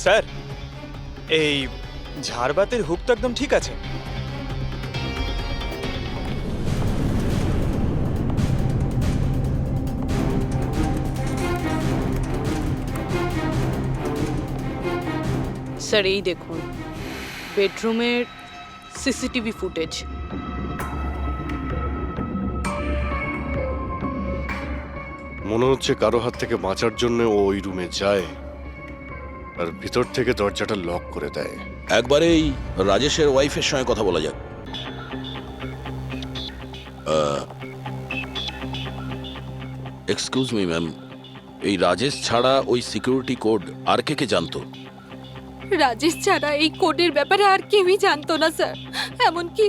Sir, এই ঝাড়বাতির hook তো একদম ঠিক আছে। স্যার এই দেখুন বেডরুমের সিসিটিভি ফুটেজ। মনে হচ্ছে কারো হাত থেকে বাঁচার জন্য ও ওই রুমে যায় আর ভিতর থেকে দরজাটা লক করে দেয়। একবারেই রাজেশের ওয়াইফের সঙ্গে কথা বলা যাক। এক্সকিউজ মি ম্যাম, এই রাজেশ ছাড়া ওই সিকিউরিটি কোড আর কে কে জানতো? রাজেশ ছাড়া এই কোডের ব্যাপারে আর কেউই জানতো না স্যার। এমনকি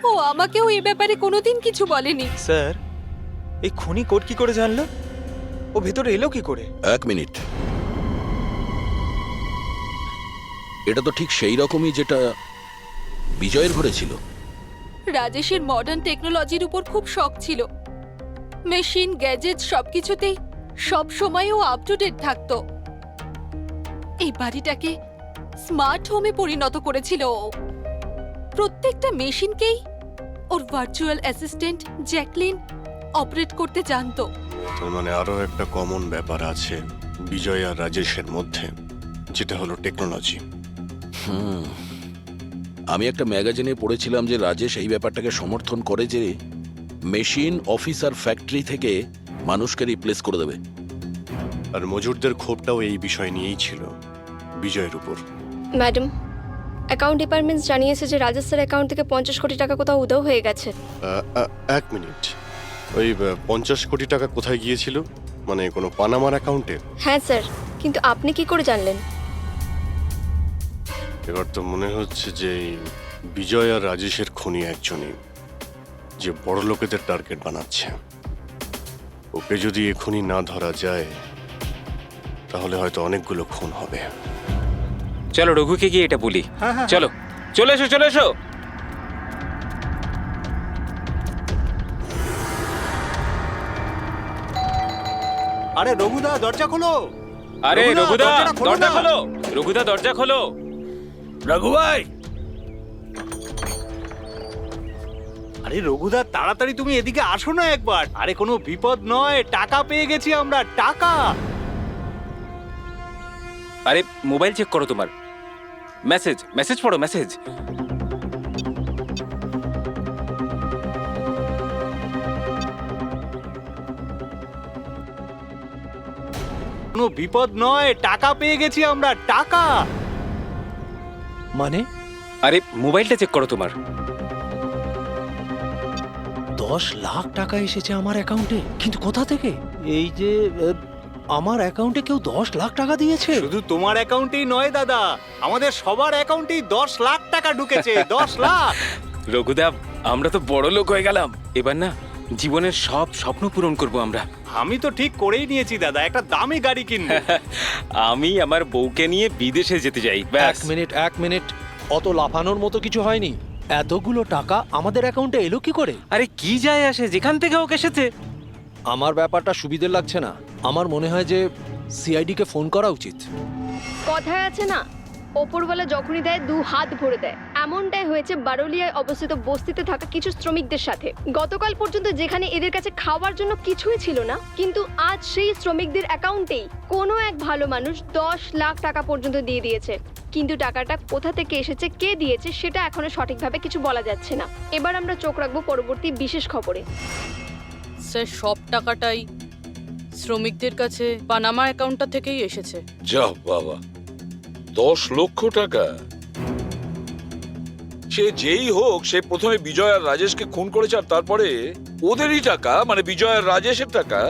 ও আমাকেও এই ব্যাপারে কোনোদিন কিছু বলেনি। স্যার, এই খুনি কোড কি করে জানলো? ও ভেতরে এলো কি করে? এক মিনিট, এটা তো ঠিক সেই রকমই যেটা বিজয়ের ঘরে ছিল। রাজেশের মডার্ন টেকনোলজির উপর খুব শখ ছিল। মেশিন, গ্যাজেট সবকিছুতেই সব সময় ও আপ টু ডেট থাকতো। এই বাড়িটাকে স্মার্ট হোমে পরিণত করেছিল ও। প্রত্যেকটা মেশিনকেই ওর ভার্চুয়াল অ্যাসিস্ট্যান্ট জ্যাকলিন অপারেট করতে জানতো। তার মানে আরো একটা কমন ব্যাপার আছে বিজয় আর রাজেশের মধ্যে, যেটা হলো টেকনোলজি। আমি একটা ম্যাগাজিনে পড়েছিলাম যে রাজেশ এই ব্যাপারটাকে সমর্থন করে যে মেশিন, অফিস আর ফ্যাক্টরি থেকে মানুষকে রিপ্লেস করে দেবে। আর মজুরদের ক্ষোভটাও এই বিষয় নিয়েই ছিল, বিজয়ের উপর। ম্যাডাম, অ্যাকাউন্ট ডিপার্টমেন্ট জানিয়েছে যে রাজেশ স্যার অ্যাকাউন্ট থেকে 50 কোটি টাকা কোথাও উধাও হয়ে গেছে। এক মিনিট, ওই 50 কোটি টাকা কোথায় গিয়েছিল? মানে কোনো পানামার অ্যাকাউন্টে? হ্যাঁ স্যার, কিন্তু আপনি কি করে জানলেন? এবার তো মনে হচ্ছে যে বিজয় আর রাজেশের খুনি একজনই, যে বড় লোকেদের টার্গেট বানাচ্ছে। ওকে যদি এখনই না ধরা যায় তাহলে হয়তো অনেকগুলো খুন হবে। চলো রঘুকে গিয়ে এটা বলি। চলো, চলে এসো, চলে এসো। আরে রঘুদা, দরজা খোলো! আরে রঘুদা, রঘুদা, দরজাটা খোলো দরজা না। খোলো! রঘুদা, দরজা খোলো! রঘু ভাই! আরে রঘুদা, তাড়াতাড়ি তুমি এদিকে আসো না একবার। আরে কোনো বিপদ নয়, টাকা পেয়ে গেছি আমরা, টাকা। আরে মোবাইল চেক করো তোমার। মেসেজ, মেসেজ পড়ো, মেসেজ। কোনো বিপদ নয়, টাকা পেয়ে গেছি আমরা, টাকা। মানে আরে মোবাইলটা চেক করো তোমার। 10 লাখ টাকা এসেছে আমার অ্যাকাউন্টে, কিন্তু কোথা থেকে? এই যে আমার অ্যাকাউন্টে কেউ 10 লাখ টাকা দিয়েছে? শুধু তোমার অ্যাকাউন্টেই নয় দাদা, আমাদের সবার অ্যাকাউন্টেই 10 লাখ টাকা ঢুকেছে। 10 লাখ! রঘুদা, আমরা তো বড় লোক হয়ে গেলাম। এবার না জীবনের সব স্বপ্ন পূরণ করব আমরা। আমি তো ঠিক করেই নিয়েছি দাদা, একটা দামি গাড়ি কিনবো। আমি আমার বউকে নিয়ে বিদেশে যেতে চাই। ব্যাস। এক মিনিট, অত লাফানোর মতো কিছু হয়নি। এতগুলো টাকা আমাদের অ্যাকাউন্টে এলো কি করে? আরে কি যায় আসে, যেখান থেকে হোক এসেছে। আমার ব্যাপারটা সুবিধের লাগছে না। আমার মনে হয় যে সিআইডি কে ফোন করা উচিত। কথায় আছে না, ওপরওয়ালা যখনই দেয় 2 হাত ভরে দেয়। এমনটাই হয়েছে বারোলিয়ায় অবস্থিত বস্তিতে থাকা কিছু শ্রমিকদের সাথে। গতকাল পর্যন্ত যেখানে এদের কাছে খাওয়ার জন্য কিছুই ছিল না, কিন্তু আজ সেই শ্রমিকদের অ্যাকাউন্টেই কোনো এক ভালো মানুষ 10 লাখ টাকা পর্যন্ত দিয়ে দিয়েছে। কিন্তু টাকাটা কোথা থেকে এসেছে, কে দিয়েছে, সেটা এখনো সঠিকভাবে কিছু বলা যাচ্ছে না। এবার আমরা চোখ রাখবো পরবর্তী বিশেষ খবরে। স্যার সব টাকাটাই শ্রমিকদের কাছে পানামা অ্যাকাউন্টটা থেকেই এসেছে। যা বাবা, 10 লক্ষ টাকা! সে যেই হোক, সে প্রথমে বিজয় আর রাজেশকে খুন করেছে, আর তারপরে ওদেরই টাকা, মানে বিজয় আর রাজেশের টাকা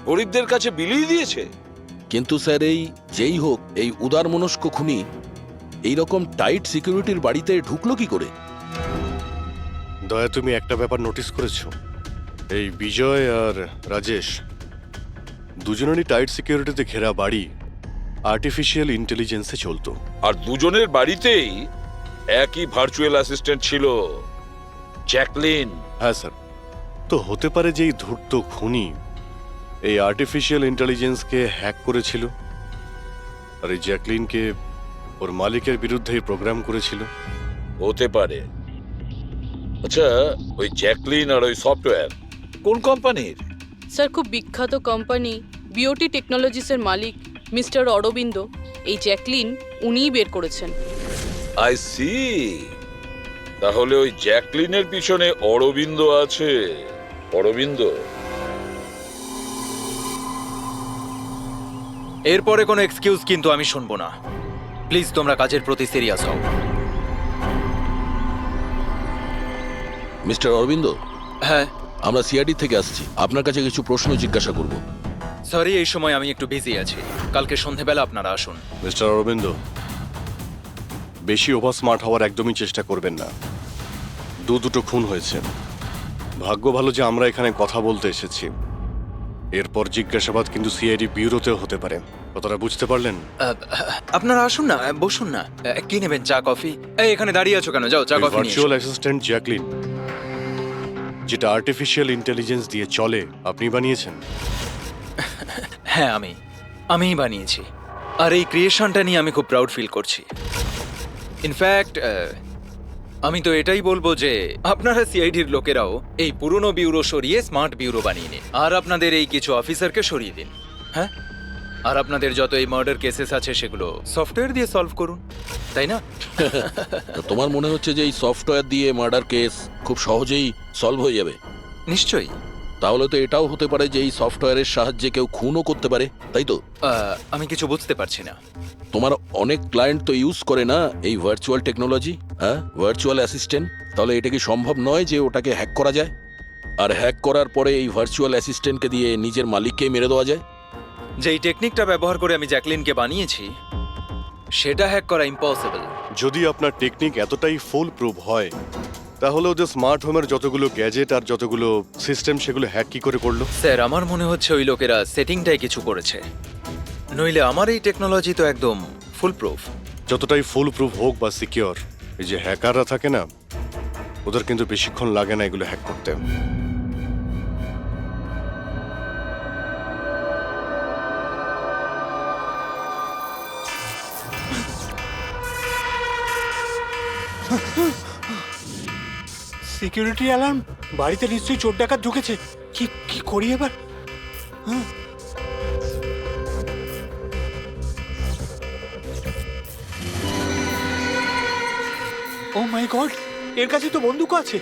গরিবদের কাছে বিলিয়ে দিয়েছে। কিন্তু স্যার, এই যেই হোক, এই উদারমনস্ক খুনি এইরকম টাইট সিকিউরিটির বাড়িতে ঢুকলো কি করে? দয়া, তুমি একটা ব্যাপার নোটিস করেছো? এই বিজয় আর রাজেশ দুজনেরই টাইট সিকিউরিটিতে ঘেরা বাড়ি আর্টিফিশিয়াল ইন্টেলিজেন্সে চলতো। আর দুজনের বাড়িতেই একই ভার্চুয়াল অ্যাসিস্ট্যান্ট ছিল, জ্যাকলিন। হ্যাঁ স্যার। তো হতে পারে যে এই ধূর্ত খুনি এই আর্টিফিশিয়াল ইন্টেলিজেন্সকে হ্যাক করেছিল আর এই জ্যাকলিনকে ওর মালিকের বিরুদ্ধে প্রোগ্রাম করেছিল। হতে পারে। আচ্ছা, ওই জ্যাকলিন আর ওই সফটওয়্যার কোন কোম্পানির? স্যার, খুব বিখ্যাত কোম্পানি বিওটি টেকনোলজিসের মালিক মিস্টার অরবিন্দ, এই জ্যাকলিন উনিই বের করেছেন। I see. তাহলে ওই জ্যাকলিনের পিছনে অরবিন্দ আছে। অরবিন্দ। এরপরে কোনো এক্সকিউজ কিন্তু আমি শুনবো না। প্লিজ তোমরা কাজের প্রতি সিরিয়াস হও। মিস্টার অরবিন্দ, হ্যাঁ, আমরা সিআইডি থেকে আসছি, আপনার কাছে কিছু প্রশ্ন জিজ্ঞাসা করব। সরি, এই সময় আমি একটু বিজি আছি। কালকে সন্ধেবেলা আপনারা আসুন। মিস্টার অরবিন্দ, বেশি ওভার স্মার্ট হওয়ার একদমই চেষ্টা করবেন না। দুটো খুন হয়েছে। ভাগ্য ভালো যে আমরা এখানে কথা বলতে এসেছি। এরপর জিজ্ঞাসাবাদ কিন্তু সিআইডি ব্যুরোতেও হতে পারে। কথাটা বুঝতে পারলেন? আপনারা আসুন না, বসুন না। কি নেবেন, চা কফি? এই এখানে দাঁড়িয়ে আছো কেন? যাও চা কফি নিয়ে ভার্চুয়াল এসো। অ্যাসিস্ট্যান্ট জ্যাকলিন, যেটা আর্টিফিশিয়াল ইন্টেলিজেন্স দিয়ে চলে, আপনি বানিয়েছেন? হ্যাঁ, আমিই বানিয়েছি। আর এই ক্রিয়েশনটা নিয়ে আমি খুব প্রাউড ফিল করছি। ইনফ্যাক্ট আমি তো এটাই বলবো যে আপনারা সিআইডির লোকেরাও এই পুরনো ব্যুরো সরিয়ে স্মার্ট ব্যুরো বানিয়ে নিন, আর আপনাদের এই কিছু অফিসারকে সরিয়ে দিন। হ্যাঁ, আর আপনাদের যত এই মার্ডার কেসেস আছে সেগুলো সফটওয়্যার দিয়ে সলভ করুন, তাই না? তো তোমার মনে হচ্ছে যে এই সফটওয়্যার দিয়ে মার্ডার কেস খুব সহজেই সলভ হয়ে যাবে? নিশ্চয়ই। তাহলে তো এটাও হতে পারে যে এই সফটওয়্যারের সাহায্যে কেউ খুনও করতে পারে, তাই তো? আমি কিছু বুঝতে পারছি না। তোমার অনেক ক্লায়েন্ট তো ইউজ করে না এই ভার্চুয়াল টেকনোলজি, হ্যাঁ, ভার্চুয়াল অ্যাসিস্ট্যান্ট। তাহলে এটা কি সম্ভব নয় যে ওটাকে হ্যাক করা যায়, আর হ্যাক করার পরে এই ভার্চুয়াল অ্যাসিস্ট্যান্টকে দিয়ে নিজের মালিককেই মেরে দেওয়া যায়? যেই টেকনিকটা ব্যবহার করে আমি জ্যাকলিনকে বানিয়েছি সেটা হ্যাক করা ইম্পসিবল। যদি আপনার টেকনিক এতটাই ফুল প্রুফ হয়, তাহলে ওদের স্মার্ট হোমের যতগুলো গ্যাজেট আর যতগুলো সিস্টেম, সেগুলো হ্যাক কি করে করলো? স্যার, আমার মনে হচ্ছে ওই লোকেরা সেটিংটাই কিছু করেছে, নইলে আমার এই টেকনোলজি তো একদম ফুল প্রুফ। যতটাই ফুল প্রুফ হোক বা সিকিউর, এই যে হ্যাকাররা থাকে না, ওদের কিন্তু বেশিক্ষণ লাগে না এগুলো হ্যাক করতে। Security alarm! বাড়িতে নিশ্চয়ই চোর ডাকাত ঢুকেছে। কি কি করি এবার? ও মাই গড, এর কাছে তো বন্দুক আছে।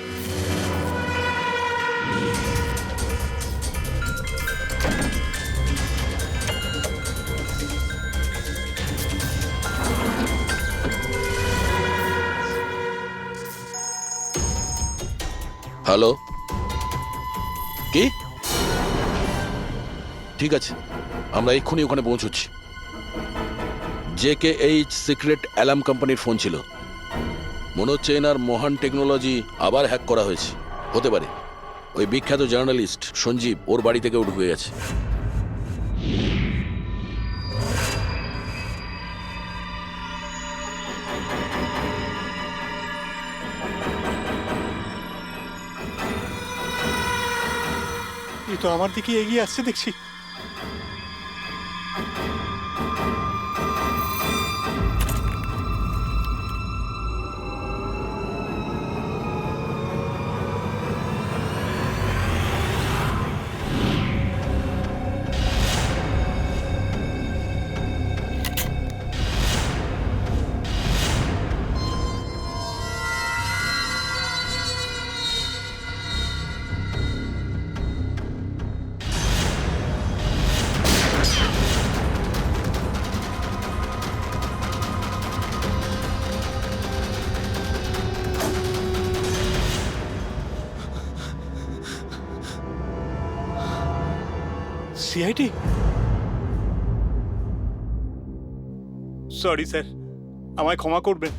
হ্যালো, কি? ঠিক আছে, আমরা এক্ষুনি ওখানে পৌঁছচ্ছি। JKH সিক্রেট অ্যালার্ম কোম্পানির ফোন ছিল। মনে হচ্ছে এনার মহান টেকনোলজি আবার হ্যাক করা হয়েছে। হতে পারে ওই বিখ্যাত জার্নালিস্ট সঞ্জীব, ওর বাড়ি থেকেও ঢুকে গেছে। এ তো আমার দিকে এগিয়ে আসছে দেখছি। সিআইডি? সরি স্যার, আমায় ক্ষমা করবেন।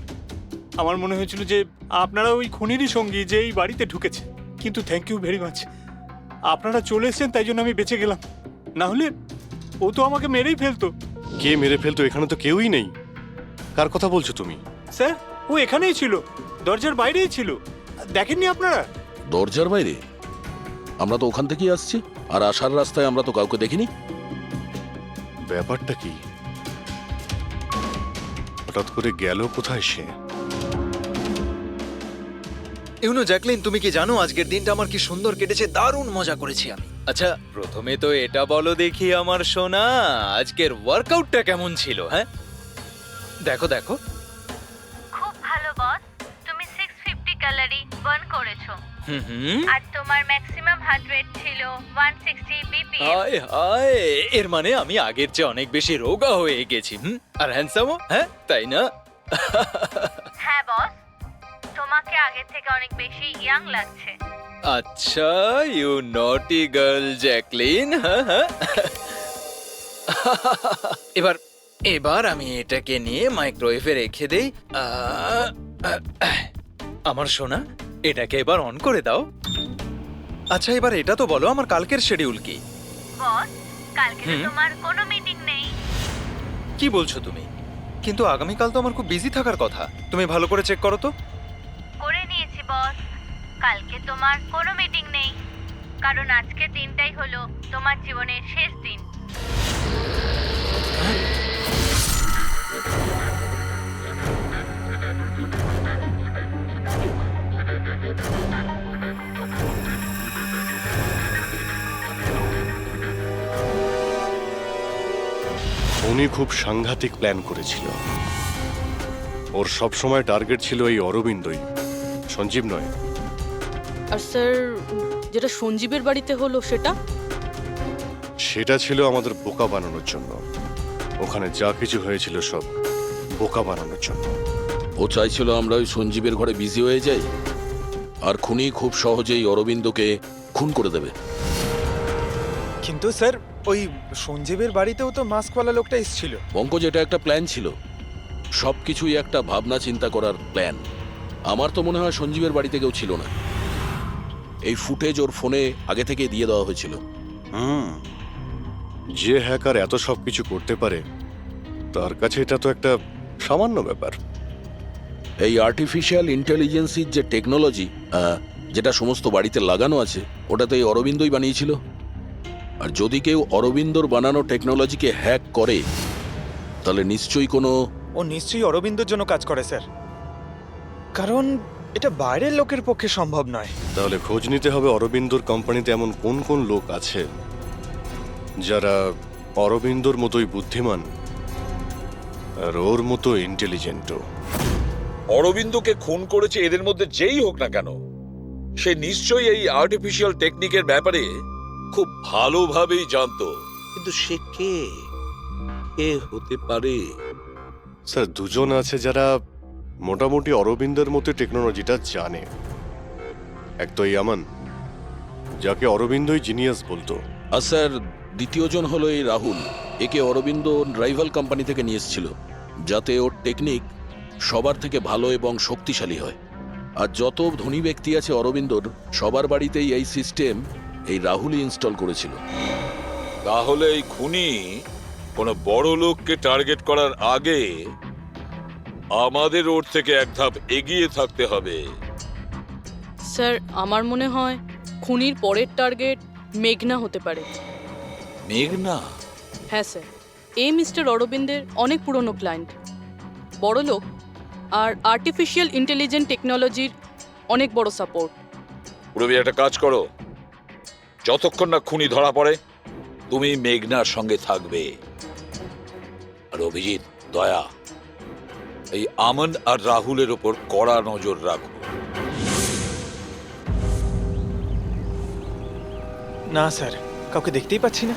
আমার মনে হয়েছিল যে আপনারা ওই খুনিরই সঙ্গী যে এই বাড়িতে ঢুকেছে। কিন্তু থ্যাংক ইউ ভেরি মাচ। আপনারা চলে এসেছেন, তাই জন্য আমি বেঁচে গেলাম। না হলে ও তো আমাকে মেরেই ফেলতো। কে মেরে ফেলতো? এখানে তো কেউই নেই। কার কথা বলছো তুমি? স্যার, ও এখানেই ছিল, দরজার বাইরেই ছিল। দেখেননি আপনারা? দরজার বাইরে? আমরা তো ওখান থেকেই আসছি, আর আসার রাস্তায় আমরা তো কাউকে দেখিনি। ব্যাপারটা কি? হঠাৎ করে গেল কোথায় সে? ইউনো জ্যাকলিন, তুমি কি জানো আজকের দিনটা আমার কি সুন্দর কেটেছে? দারুণ মজা করেছি আমি। আচ্ছা, প্রথমে তো এটা বলো দেখি আমার সোনা, আজকের ওয়ার্কআউটটা কেমন ছিল? হ্যাঁ, দেখো দেখো। খুব ভালো বস, তুমি 650 ক্যালোরি বার্ন করেছো হুম, আর তোমার ম্যাক্সিমাম হার্ট রেট ছিল 160 বিপিএম। হায় হায়, এর মানে আমি আগের চেয়ে অনেক বেশি রোগা হয়ে গেছি। আর হ্যান্ডসামও, হ্যাঁ তাই না? হ্যাঁ বস, তোমাকে আগের থেকে অনেক বেশি ইয়াং লাগছে। আচ্ছা, ইউ নটি গার্ল জ্যাকলিন। হ্যাঁ হ্যাঁ। এবার এবার আমি এটাকে নিয়ে মাইক্রোওয়েভে রেখে দেই। আমার সোনা, এটাকে এবার অন করে দাও। আচ্ছা, এবার এটা তো বলো আমার কালকের শিডিউল কি? বস, কালকে তো তোমার কোনো মিটিং নেই। কি বলছো তুমি? কিন্তু আগামীকাল তো আমার খুব বিজি থাকার কথা। তুমি ভালো করে চেক করো তো। করে নিয়েছি বস, কালকে তোমার কোনো মিটিং নেই, কারণ আজকের দিনটাই হলো তোমার জীবনের শেষ দিন। উনি খুব সাংঘাতিক প্ল্যান করেছিল। ওর সব সময় টার্গেট ছিল এই অরবিন্দই, সঞ্জীব নয়। আর স্যার, যেটা সঞ্জীবের বাড়িতে হলো সেটা? সেটা ছিল আমাদের বোকা বানানোর জন্য। ওখানে যা কিছু হয়েছিল সব বোকা বানানোর জন্য। ও চাইছিল আমরা ওই সঞ্জীবের ঘরে বিজি হয়ে যাই, আর খুনি খুব সহজেই অরবিন্দকে খুন করে দেবে। কিন্তু স্যার, ওই সঞ্জীবের বাড়িতেও তো মাস্কওয়ালা লোকটা এসেছিল। পঙ্কজ, এটা একটা প্ল্যান ছিল। সবকিছুই একটা ভাবনা চিন্তা করার প্ল্যান। আমার তো মনে হয় সঞ্জীবের বাড়িতে কেউ ছিল না। এই ফুটেজ ওর ফোনে আগে থেকে দিয়ে দেওয়া হয়েছিল। যে হ্যাকার এত সব কিছু করতে পারে, তার কাছে এটা তো একটা সামান্য ব্যাপার। এই আর্টিফিশিয়াল ইন্টেলিজেন্সির যে টেকনোলজি, যেটা সমস্ত বাড়িতে লাগানো আছে, ওটা তো এই অরবিন্দই বানিয়েছিল। আর যদি কেউ অরবিন্দর বানানো টেকনোলজিকে হ্যাক করে, তাহলে নিশ্চয়ই কোনো... ও নিশ্চয়ই অরবিন্দর জন্য কাজ করে স্যার, কারণ এটা বাইরের লোকের পক্ষে সম্ভব নয়। তাহলে খোঁজ নিতে হবে অরবিন্দর কোম্পানিতে এমন কোন কোন লোক আছে যারা অরবিন্দর মতোই বুদ্ধিমান আর ওর মতো ইন্টেলিজেন্টও। অরবিন্দকে খুন করেছে এদের মধ্যে যেই হোক না কেন, সে নিশ্চয়ই এই আর্টিফিশিয়াল টেকনিকের ব্যাপারে খুব ভালোভাবেই জানতো। কিন্তু সে কে হতে পারে? স্যার, দুজন আছে যারা মোটামুটি অরবিন্দের মতো টেকনোলজিটা জানে। এক তো ইয়ামান, যাকে অরবিন্দই জিনিয়াস বলতো। আর স্যার, দ্বিতীয়জন হলো এই রাহুল। একে অরবিন্দ রাইভাল কোম্পানি থেকে নিয়ে এসেছিল, যাতে ওর টেকনিক সবার থেকে ভালো এবং শক্তিশালী হয়। আর যত ধনী ব্যক্তি আছে অরবিন্দর, সবার বাড়িতেই এই সিস্টেম এই রাহুলই ইনস্টল করেছিল। তাহলে এই খুনি কোনো বড় লোককে টার্গেট করার আগে আমাদের ওর থেকে এক ধাপ এগিয়ে থাকতে হবে। স্যার, আমার মনে হয় খুনির পরের টার্গেট মেঘনা হতে পারে। মেঘনা? হ্যাঁ স্যার, এই মিস্টার অরবিন্দের অনেক পুরনো ক্লায়েন্ট, বড় লোক, আর আর্টিফিশিয়াল ইন্টেলিজেন্ট টেকনোলজির অনেক বড় সাপোর্ট। পুরবি, একটা কাজ করো, যতক্ষণ না খুনি ধরা পড়ে তুমি মেঘনার সঙ্গে থাকবে। আর অভিজিৎ, দয়া, এই আমন আর রাহুলের ওপর কড়া নজর রাখো। না স্যার, কাউকে দেখতেই পাচ্ছি না।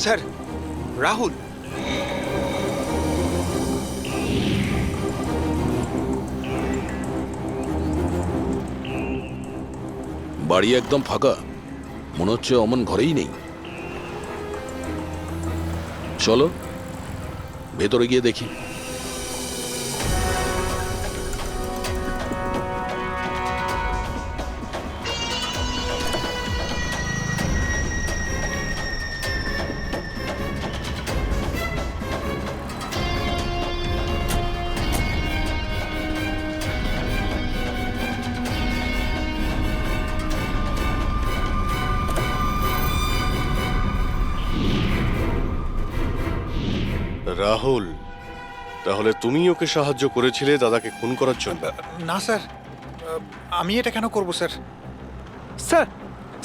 স্যার, রাহুল। বাড়ি একদম ফাঁকা, মনে হচ্ছে অমন ঘরেই নেই। চলো ভেতরে গিয়ে দেখি। রাহুল, তাহলে তুমি ওকে সাহায্য করেছিলে দাদাকে খুন করার জন্য? না স্যার, আমি এটা কেন করব স্যার? স্যার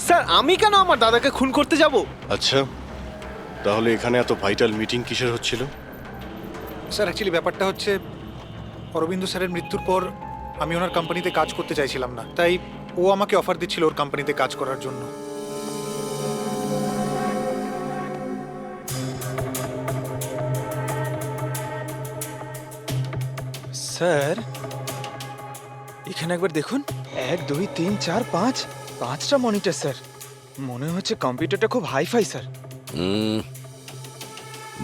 স্যার আমি কেন আমার দাদাকে খুন করতে যাব? আচ্ছা, তাহলে এখানে এত ভাইটাল মিটিং কিসের হচ্ছিল? স্যার অ্যাকচুয়ালি ব্যাপারটা হচ্ছে অরবিন্দ স্যারের মৃত্যুর পর আমি ওনার কোম্পানিতে কাজ করতে চাইছিলাম না, তাই ও আমাকে অফার দিচ্ছিল ওর কোম্পানিতে কাজ করার জন্য। স্যার এখানে একবার দেখুন, 1 2 3 4 5 5টা মনিটর স্যার। মনে হচ্ছে কম্পিউটারটা খুব হাইফাই স্যার।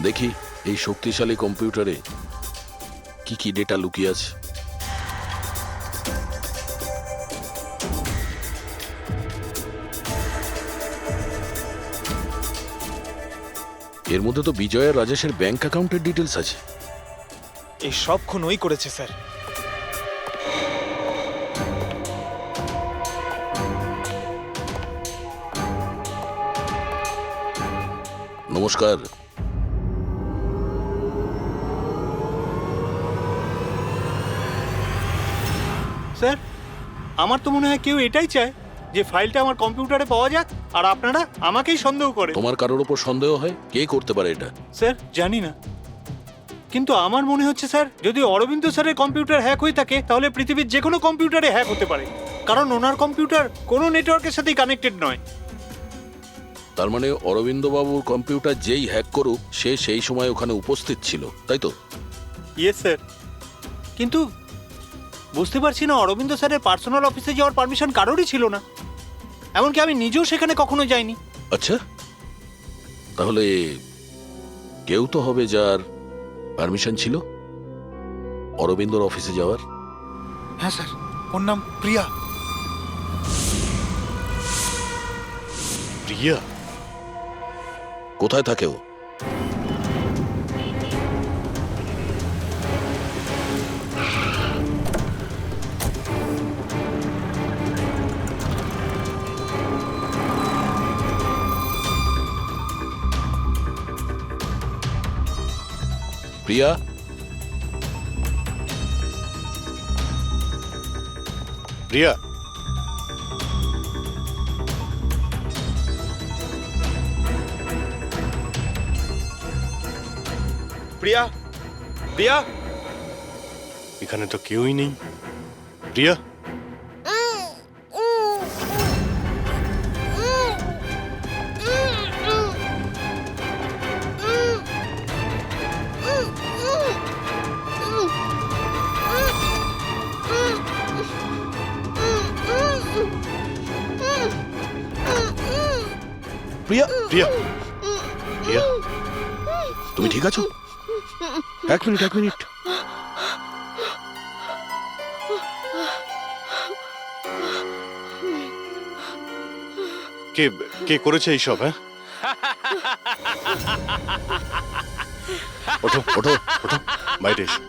দেখি এই শক্তিশালী কম্পিউটারে কি কি ডেটা লুকিয়ে আছে। এর মধ্যে তো বিজয় আর রাজেশের ব্যাংক অ্যাকাউন্টের ডিটেলস আছে। এই সব খুন ওই করেছে স্যার। নমস্কার। স্যার, আমার তো মনে হয় কেউ এটাই চায় যে ফাইলটা আমার কম্পিউটারে পাওয়া যাক, আর আপনারা আমাকেই সন্দেহ করে। তোমার কারোর ওপর সন্দেহ হয়? কে করতে পারে এটা? স্যার জানি না, কিন্তু আমার মনে হচ্ছে স্যার যদি অরবিন্দ স্যারের কম্পিউটার হ্যাক হয়ে থাকে তাহলে পৃথিবীর যে কোনো কম্পিউটারে হ্যাক হতে পারে, কারণ ওনার কম্পিউটার কোনো নেটওয়ার্কের সাথেই কানেক্টেড নয়। তার মানে অরবিন্দ বাবুর কম্পিউটার যেই হ্যাক করুক সে সেই সময় ওখানে উপস্থিত ছিল, তাই তো? ইয়েস স্যার, কিন্তু বুঝতে পারছি না অরবিন্দ স্যারের পার্সোনাল অফিসে যাওয়ার পারমিশন কারোরই ছিল না, এমনকি আমি নিজেও সেখানে কখনো যাইনি। আচ্ছা, তাহলে কেউ তো হবে যার পারমিশন ছিল অরবিন্দর অফিসে যাওয়ার। হ্যাঁ স্যার, ওর নাম প্রিয়া। প্রিয়া? কোথায় থাকে ও? প্রিয়া? প্রিয়া? প্রিয়া? প্রিয়া? এখানে তো কেউই নেই। প্রিয়া? প্রিয়া? প্রিয়া? প্রিয়া? তুমি ঠিক আছো? এক মিনিট। কে কে করেছে এইসব? হ্যাঁ, ওঠো ওঠো ওঠো, বাইরে এসো।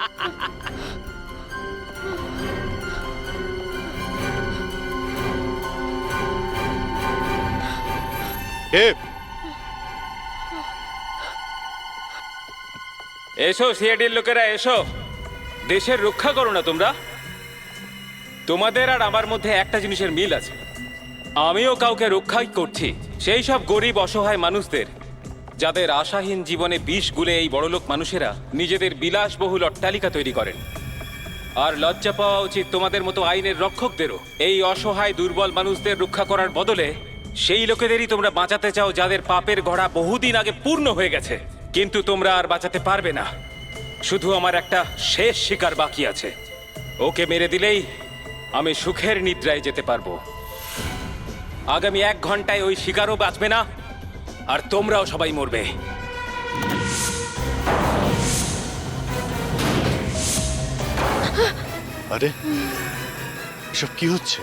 কে? এসো সিআইডির লোকেরা, এসো। দেশের রক্ষা করো না তোমরা? তোমাদের আর আমার মধ্যে একটা জিনিসের মিল আছে, আমিও কাউকে রক্ষাই করছি, সেই সব গরিব অসহায় মানুষদের যাদের আশাহীন জীবনে বিষ গুলে এই বড়লোক মানুষেরা নিজেদের বিলাসবহুল অট্টালিকা তৈরি করেন। আর লজ্জা পাওয়া উচিত তোমাদের মতো আইনের রক্ষকদেরও। এই অসহায় দুর্বল মানুষদের রক্ষা করার বদলে সেই লোকেদেরই তোমরা বাঁচাতে চাও যাদের পাপের ঘোড়া বহুদিন আগে পূর্ণ হয়ে গেছে, কিন্তু তোমরা আর বাঁচাতে পারবে না। শুধু আমার একটা শেষ শিকার বাকি আছে, ওকে মেরে দিলেই আমি সুখের নিদ্রায় যেতে পারবো। আগামী 1 ঘন্টায় ওই শিকারও বাঁচবে না, আর তোমরাও সবাই মরবে। আরে এসব কি হচ্ছে?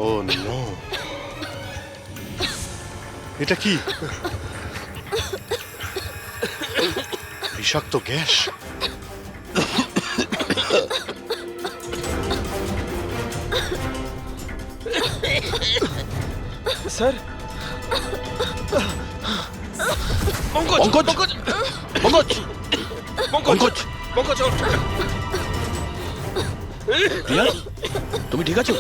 ও নো, এটা কি? বিষাক্ত গ্যাস। স্যার, পঙ্কজ পঙ্কজ পঙ্কজ পঙ্কজ পঙ্কজ ওঠ। প্রিয়া, তুমি ঠিক আছো?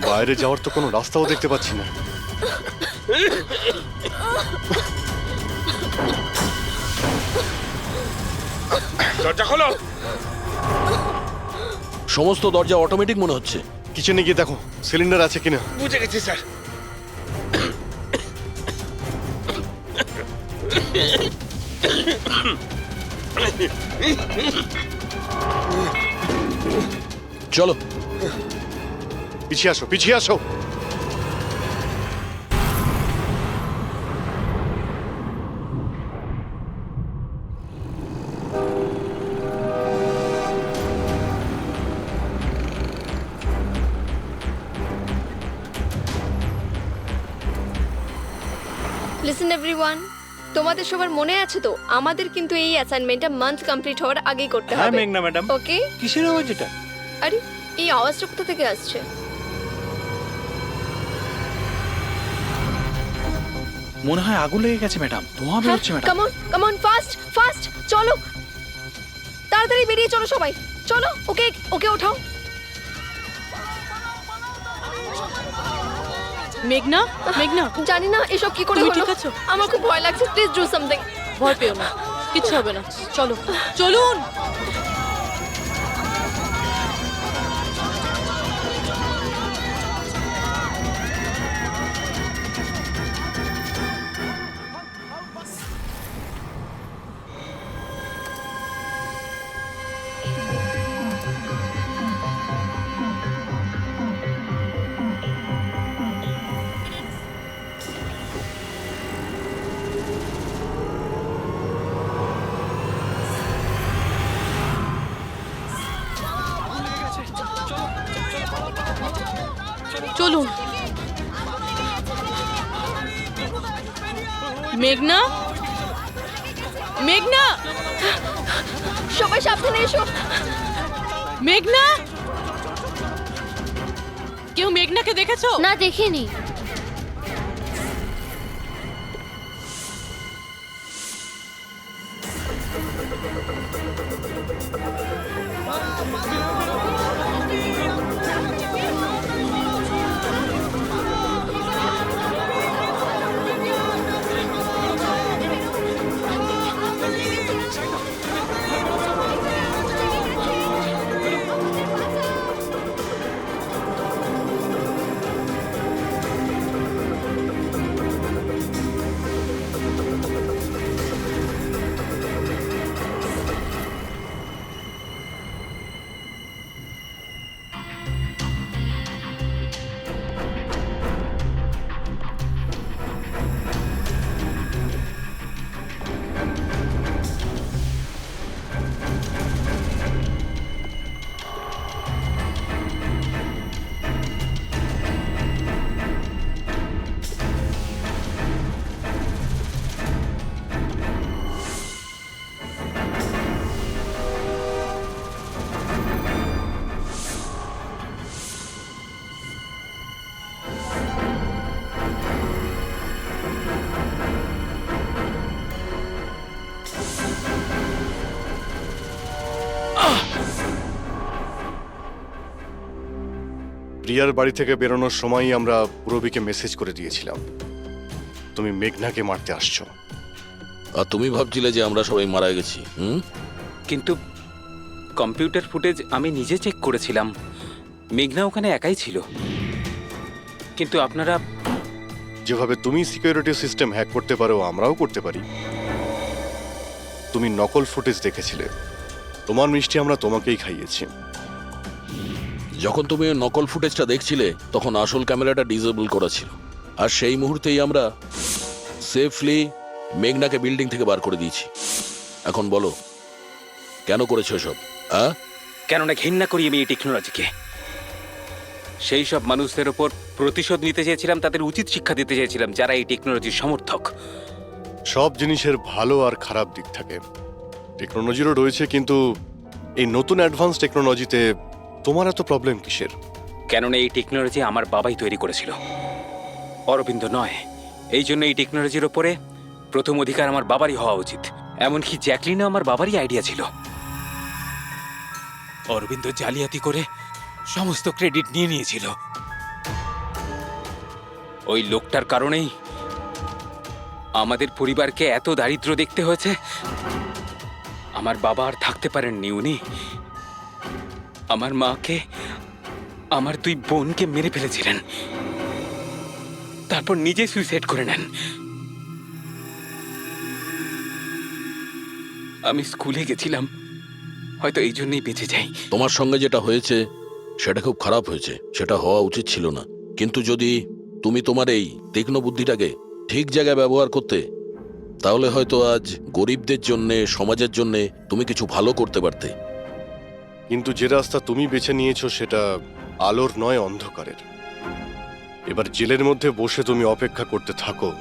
বাইরে যাওয়ার তো কোনো রাস্তাও দেখতে পাচ্ছি না। দরজা খোলো। সমস্ত দরজা অটোমেটিক মনে হচ্ছে। কিচেনে গিয়ে দেখো সিলিন্ডার আছে কিনা। বুঝে গেছি স্যার। চলো পিছিয়ে আসো, পিছিয়ে আসো। লিসেন এভরিওয়ান, তোমাদের সবার মনে আছে তো আমাদের কিন্তু এই অ্যাসাইনমেন্টটা মান্থ কমপ্লিট হওয়ার আগেই করতে হ্যাঁ হবে। মেঘনা ম্যাডাম। ওকে? কিসের আওয়াজ এটা? আরে এই আওয়াজটা কোথা থেকে আসছে? মনে হয় আগুন লেগে গেছে ম্যাডাম, ধোঁয়া বেরোচ্ছে madam. Come on fast fast, চলো তাড়াতাড়ি বেরিয়ে চলো সবাই, চলো। ওকে ওকে ওঠাও। মেঘনা, মেঘনা, জানি না এসব কি করে তুমি হলো। ঠিক আছো? আমার খুব ভয় লাগছে, প্লিজ ডু সামথিং। ভয় পেও না, কিচ্ছু হবে না। চলো, চলুন। চলুন। মেঘনা, মেঘনা, সবাই সাবধানে এসো। মেঘনা, কেউ মেঘনাকে দেখেছো? না, দেখিনি। প্রিয়ার বাড়ি থেকে বেরোনোর সময়ই আমরা পুরবীকে মেসেজ করে দিয়েছিলাম তুমি মেঘনাকে মারতে আসছো। আর তুমি ভাবছিলে যে আমরা সবাই মারা গেছি? কিন্তু কম্পিউটার ফুটেজ আমি নিজে চেক করেছিলাম, মেঘনা ওখানে একাই ছিল। কিন্তু আপনারা যেভাবে তুমি সিকিউরিটি সিস্টেম হ্যাক করতে পারো আমরাও করতে পারি। তুমি নকল ফুটেজ দেখেছিলে, তোমার মিষ্টি আমরা তোমাকেই খাইয়েছি। যখন তুমি ওই নকল ফুটেজটা দেখছিলে তখন আসল ক্যামেরাটা ডিসেবল করা ছিল, আর সেই মুহূর্তেই আমরা সেফলি মেঘনাকে বিল্ডিং থেকে বার করে দিয়েছি। এখন বলো কেন করেছো এসব? হ্যাঁ, কেননা ঘৃণা করি আমি এই টেকনোলজিকে। সেই সব মানুষদের ওপর প্রতিশোধ নিতে চেয়েছিলাম, তাদের উচিত শিক্ষা দিতে চেয়েছিলাম যারা এই টেকনোলজির সমর্থক। সব জিনিসের ভালো আর খারাপ দিক থাকে, টেকনোলজিরও রয়েছে, কিন্তু এই নতুন অ্যাডভান্স টেকনোলজিতে তোমার এত প্রবলেম কিসের? কেননা এই টেকনোলজি আমার বাবাই তৈরি করেছিল, অরবিন্দ নয়। এই জন্য এই টেকনোলজির ওপরে প্রথম অধিকার আমার বাবারই হওয়া উচিত। এমনকি জ্যাকলিনও আমার বাবারই আইডিয়া ছিল। অরবিন্দ জালিয়াতি করে সমস্ত ক্রেডিট নিয়ে নিয়েছিল। ওই লোকটার কারণেই আমাদের পরিবারকে এত দারিদ্র দেখতে হয়েছে। আমার বাবা আর থাকতে পারেননি, উনি আমার মাকে, আমার 2 বোনকে মেরে ফেলেছিলেন, তারপর নিজে সুইসাইড করে নেন। আমি স্কুলে গেছিলাম, হয়তো এই জন্যই বেঁচে যাই। তোমার সঙ্গে যেটা হয়েছে সেটা খুব খারাপ হয়েছে, সেটা হওয়া উচিত ছিল না। কিন্তু যদি তুমি তোমার এই তীক্ষ্ণ বুদ্ধিটাকে ঠিক জায়গায় ব্যবহার করতে, তাহলে হয়তো আজ গরিবদের জন্যে, সমাজের জন্যে তুমি কিছু ভালো করতে পারতে। কিন্তু যে রাস্তা তুমি বেছে নিয়েছো সেটা আলোর নয়, অন্ধকারের। এবার জেলের মধ্যে বসে তুমি অপেক্ষা করতে থাকো।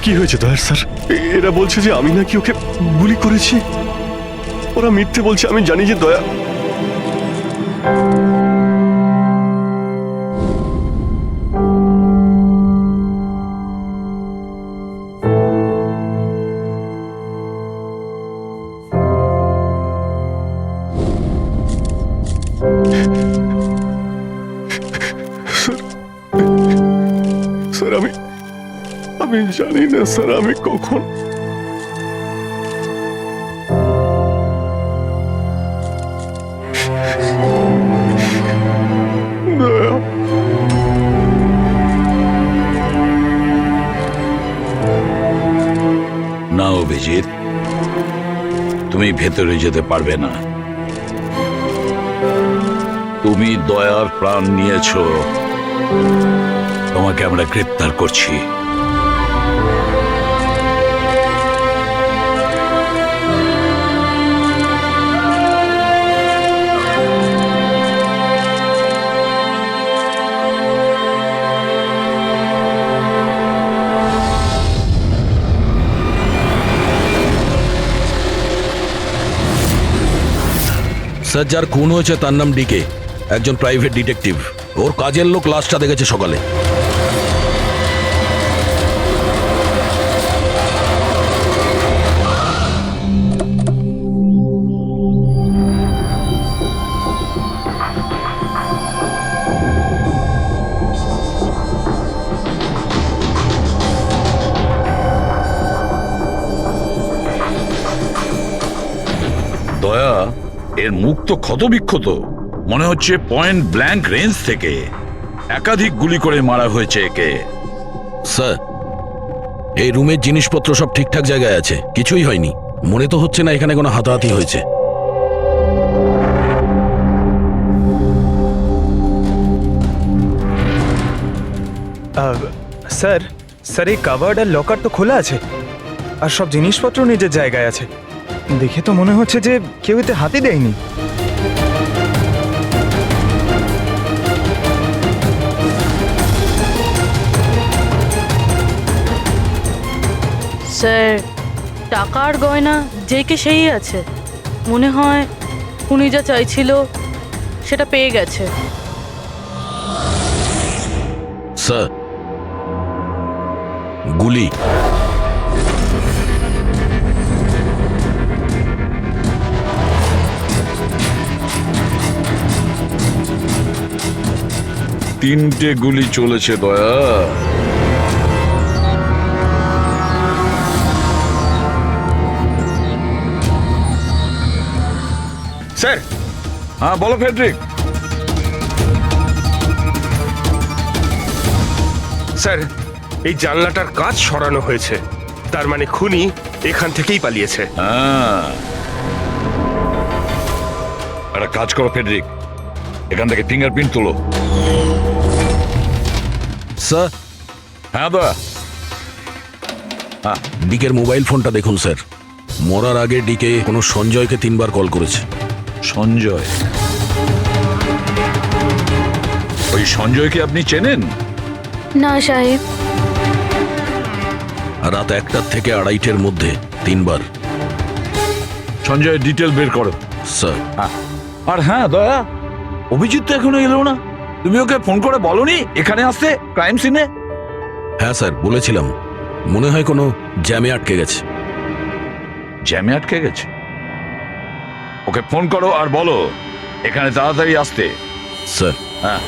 কি হয়েছে দয়ার স্যার? এরা বলছে যে আমি নাকি ওকে গুলি করেছি। ওরা মিথ্যে বলছে, আমি জানি যে দয়া। স্যার আমি জানি না স্যার আমি কখন। তুমি ভেতরে যেতে পারবে না। তুমি দয়ার প্রাণ নিয়েছো, তোমাকে আমরা গ্রেপ্তার করছি। স্যার, যার খুন হয়েছে তার নাম ডিকে, একজন প্রাইভেট ডিটেকটিভ। ওর কাজের লোক লাশটা দেখেছে সকালে। দয়া, এর মুখ তো ক্ষতবিক্ষত, মনে হচ্ছে পয়েন্ট ব্ল্যাঙ্ক রেঞ্জ থেকে একাধিক গুলি করে মারা হয়েছে একে। স্যার, এই রুমের জিনিসপত্র সব ঠিকঠাক জায়গায় আছে, কিছুই হয়নি। মনে তো হচ্ছে না এখানে কোনো হাতাহাতি হয়েছে। স্যার, স্যার এই কাভার্ড আর লকার তো খোলা আছে, আর সব জিনিসপত্র নিজের জায়গায় আছে। দেখে তো মনে হচ্ছে যে কেউ এতে হাতই দেয়নি। স্যার, টাকার গয়না যে কে সেই আছে। মনে হয় উনি যা চাইছিল সেটা পেয়ে গেছে। স্যার, গুলি। তিনটে গুলি চলেছে দয়া। স্যার, হ্যাঁ বলো ফেডরিক। স্যার, এই জানলাটার কাঁচ সরানো হয়েছে, তার মানে খুনি এখান থেকেই পালিয়েছে। হ্যাঁ, একটা কাজ করো ফেডরিক, এখান থেকে ফিঙ্গারপ্রিন্ট তোলো। স্যার। হ্যাঁ দয়া। ডিকের মোবাইল ফোনটা দেখুন স্যার। মরার আগে ডিকে কোনো সঞ্জয়কে 3 বার কল করেছে। সঞ্জয়? ওই সঞ্জয়কে আপনি চেনেন? না সাহেব। রাত 1টা থেকে 2:30-এর মধ্যে 3 বার। সঞ্জয়ের ডিটেল বের করো স্যার। আর হ্যাঁ দয়া, অভিজিৎ তো এখনো এলো না, তুমি ওকে ফোন করে বলনি এখানে আসতে ক্রাইম সিনে? হ্যাঁ স্যার, বলেছিলাম। মনে হয় কোনো জ্যামে আটকে গেছে। জ্যামে আটকে গেছে? ওকে ফোন করো আর বলো এখানে তাড়াতাড়ি আসতে। স্যার। হ্যাঁ।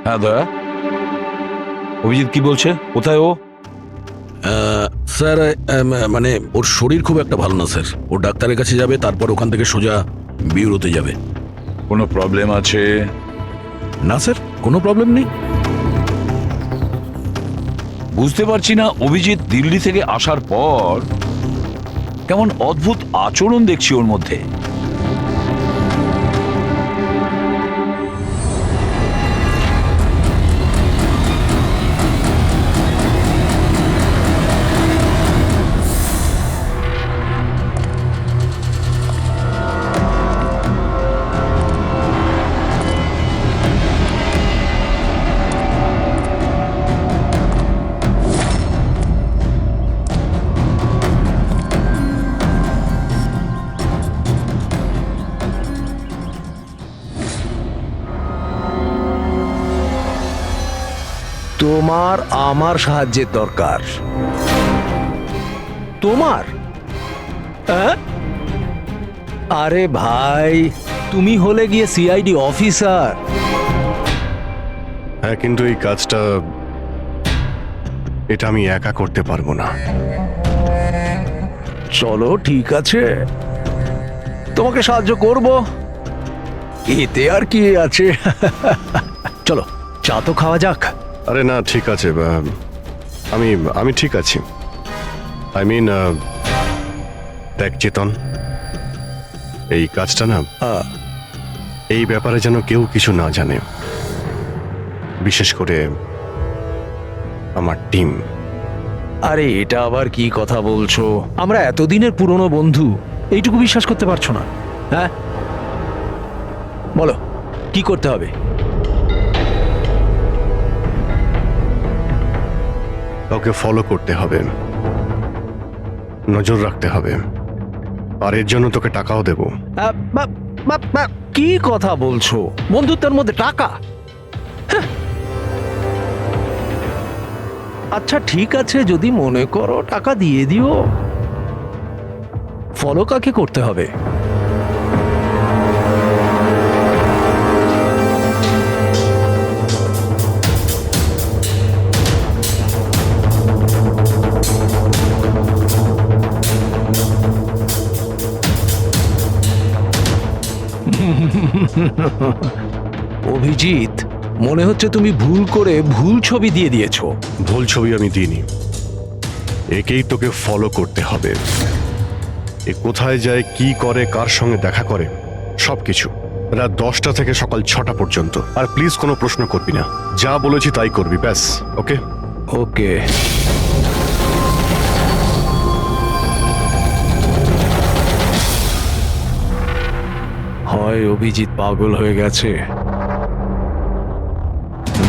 হ্যাঁ দয়া, অভিজিৎ কি বলছে? কোথায় ও? স্যার, মানে ওর শরীর খুব একটা ভালো না স্যার। ও ডাক্তারের কাছে যাবে, তারপর ওখান থেকে সোজা বিউরোতে যাবে। কোনো প্রবলেম আছে? না স্যার, কোনো প্রবলেম নেই। বুঝতে পারছি না, অভিজিৎ দিল্লি থেকে আসার পর কেমন অদ্ভুত আচরণ দেখছি ওর মধ্যে। তোমার আমার সাহায্যের দরকার। তোমার? হ্যাঁ? আরে ভাই, তুমি হলে গিয়ে সিআইডি অফিসার। হ্যাঁ, কিন্তু এই কাজটা এটা আমি একা করতে পারবো না। চলো ঠিক আছে, তোমাকে সাহায্য করব, এতে আর কি আছে। চলো চা তো খাওয়া যাক। আরে না, ঠিক আছে, আমি আমি ঠিক আছি। আই মিন, দেখ চেতন, এই কাজটা না, এই ব্যাপারে যেন কেউ কিছু না জানে, বিশেষ করে আমার টিম। আরে এটা আবার কি কথা বলছো? আমরা এতদিনের পুরনো বন্ধু, এইটুকু বিশ্বাস করতে পারছো না? হ্যাঁ বলো কি করতে হবে? কাউকে ফলো করতে হবে, নজর রাখতে হবে, আর এর জন্য তোকে টাকাও দেবো। কি কথা বলছো? বন্ধুত্বের মধ্যে টাকা? হ্যাঁ। আচ্ছা ঠিক আছে, যদি মনে করো টাকা দিয়ে দিও। ফলো কাকে করতে হবে? অভিজিৎ, মনে হচ্ছে তুমি ভুল করে ভুল ছবি দিয়ে দিয়েছো। ভুল ছবি আমি দিইনি, একেই তোকে ফলো করতে হবে। এ কোথায় যায়, কি করে, কার সঙ্গে দেখা করে, সবকিছু। রাত 10টা থেকে সকাল 6টা পর্যন্ত। আর প্লিজ কোনো প্রশ্ন করবি না, যা বলেছি তাই করবি, ব্যাস। ওকে ওকে। হয় অভিজিৎ পাগল হয়ে গেছে,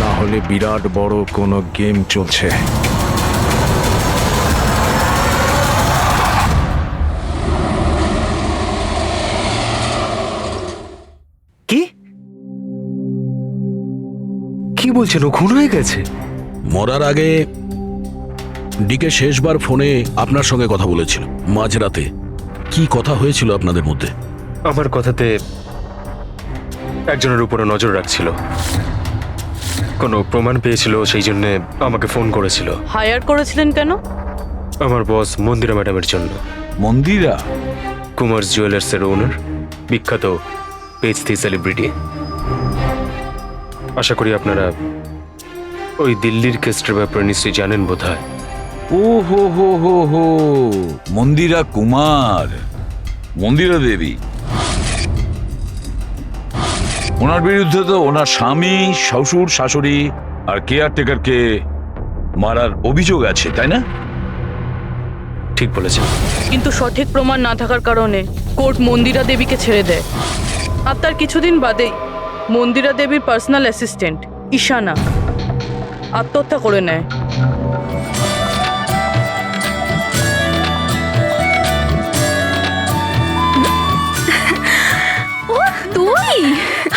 না হলে বিরাট বড় কোনো গেম চলছে। কি কি বলছেন? ও খুন হয়ে গেছে? মরার আগে ডিকে শেষবার ফোনে আপনার সঙ্গে কথা বলেছিল মাঝরাতে। কি কথা হয়েছিল আপনাদের মধ্যে? আমার কথাতে একজনের উপরে নজর রাখছিল, কোনো প্রমাণ পেয়েছিল, সেই জন্য আমাকে ফোন করেছিল। হায়ার করেছিলেন কেন? আমার বস মন্দিরা ম্যাডামের জন্য। মন্দিরা? কুমার জুয়েলার্সের ওনার, বিখ্যাত পেজথি সেলিব্রিটি। আশা করি আপনারা ওই দিল্লির কেসটার ব্যাপারে নিশ্চয়ই জানেন বোধহয়। ও হো হো হো হো, মন্দিরা কুমার, মন্দিরা দেবী। ওনার বিরুদ্ধে তো ওনার স্বামী, শ্বশুর, শাশুড়ি আর কেয়ারটেকারকে মারার অভিযোগ আছে, তাই না? ঠিক বলেছেন। কিন্তু সঠিক প্রমাণ না থাকার কারণে কোর্ট মন্দিরা দেবীকে ছেড়ে দেয়। আর তার কিছুদিন বাদেই মন্দিরা দেবীর পার্সোনাল অ্যাসিস্ট্যান্ট ঈশানা আত্মহত্যা করে নেয়। তুই?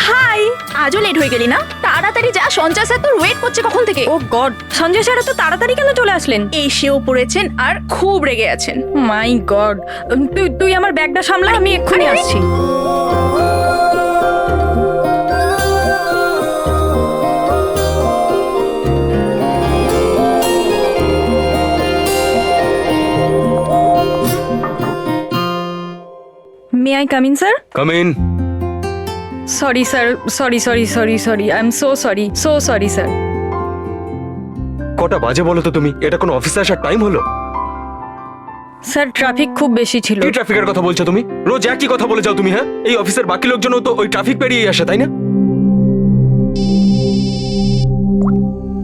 হাই, আজও লেট হয়ে গেলি না? তাড়াতাড়ি যা, সঞ্জয় স্যার তোর ওয়েট করছে কখন থেকে। ও গড, সঞ্জয় স্যার তো তাড়াতাড়ি কেন চলে আসলেন? এসেও পড়েছেন আর খুব রেগে আছেন। মাই গড, তুই আমার ব্যাগটা সামলা, আমি এক্ষুনি আসছি। May I come in sir? Come in. Sorry sir, sorry I am so sorry sir. কটা বাজে বলো তো তুমি? এটা কোনো অফিসে আসার টাইম হলো? স্যার ট্রাফিক খুব বেশি ছিল। কি ট্রাফিকের কথা বলছো তুমি? রোজ একই কথা বলে যাও তুমি। হ্যাঁ, এই অফিসের বাকি লোকজনও তো ওই ট্রাফিক পেরিয়ে আসে, তাই না?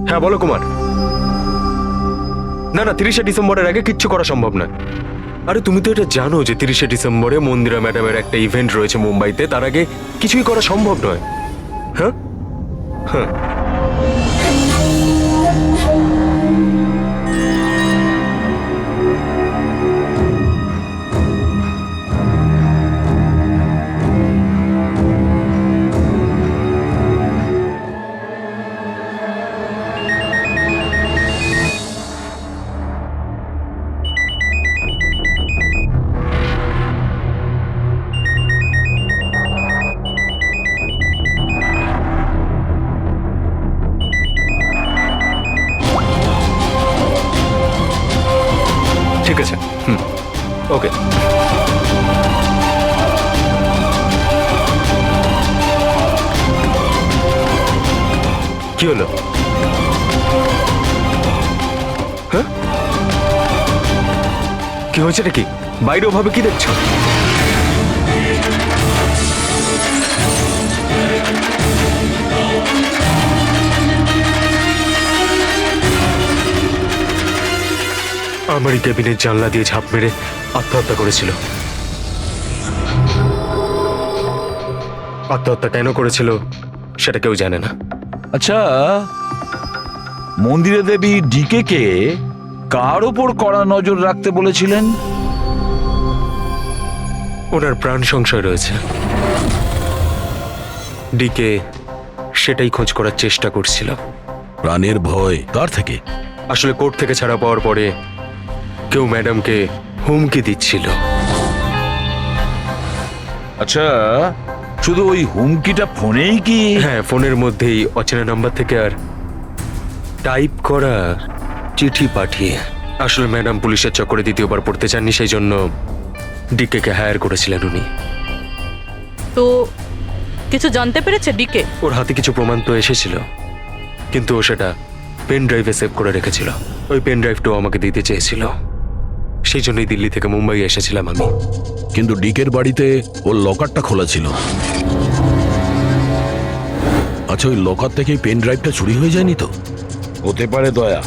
হ্যাঁ বলো কুমার। না 30শে ডিসেম্বরের আগে কিচ্ছু করা সম্ভব নয়। আরে তুমি তো এটা জানো যে 30শে ডিসেম্বরে মন্দিরা ম্যাডামের একটা ইভেন্ট রয়েছে মুম্বাইতে, তার আগে কিছুই করা সম্ভব নয়। হ্যাঁ হ্যাঁ। ঠিক আছে, ওকে। কি হলো? হ্যাঁ, কি হয়েছে নাকি? বাইরে ওভাবে কি দেখছো? আমারই কেবিনের জানলা দিয়ে ঝাঁপ মেরে আত্মহত্যা করেছিল। আত্মহত্যা কেন করেছিল সেটা কেউ জানে না। আচ্ছা, মন্দিরা দেবী ডিকে কে কার ওপর কড়া নজর রাখতে বলেছিলেন? ওনার প্রাণ সংশয় রয়েছে। ডিকে সেটাই খোঁজ করার চেষ্টা করছিল। প্রাণের ভয় কার থেকে? আসলে কোর্ট থেকে ছাড়া পাওয়ার পরে কেউ ম্যাডামকে হুমকি দিচ্ছিল। আচ্ছা, শুধু ওই হুমকিটা ফোনেই কি? হ্যাঁ, ফোনের মধ্যেই অচেনা নাম্বার থেকে আর টাইপ করা চিঠি পাঠিয়ে। আসলে ম্যাডাম পুলিশের চক্করে দ্বিতীয়বার পড়তে চাননি, সেই জন্য ডিকে হায়ার করেছিলেন উনি। তো কিছু জানতে পেরেছে ডিকে? ওর হাতে কিছু প্রমাণ তো এসেছিল, কিন্তু ও সেটা পেন ড্রাইভে সেভ করে রেখেছিল। ওই পেন ড্রাইভটাও আমাকে দিতে চেয়েছিল, সেই জন্যই দিল্লি থেকে মুম্বাই এসেছিলাম আমি। কিন্তু ডিকের বাড়িতে ওর লকারটা খোলা ছিল। আচ্ছা, ওই লকার থেকে পেন ড্রাইভটা চুরি হয়ে যায়নি তো? হতে পারে দয়া।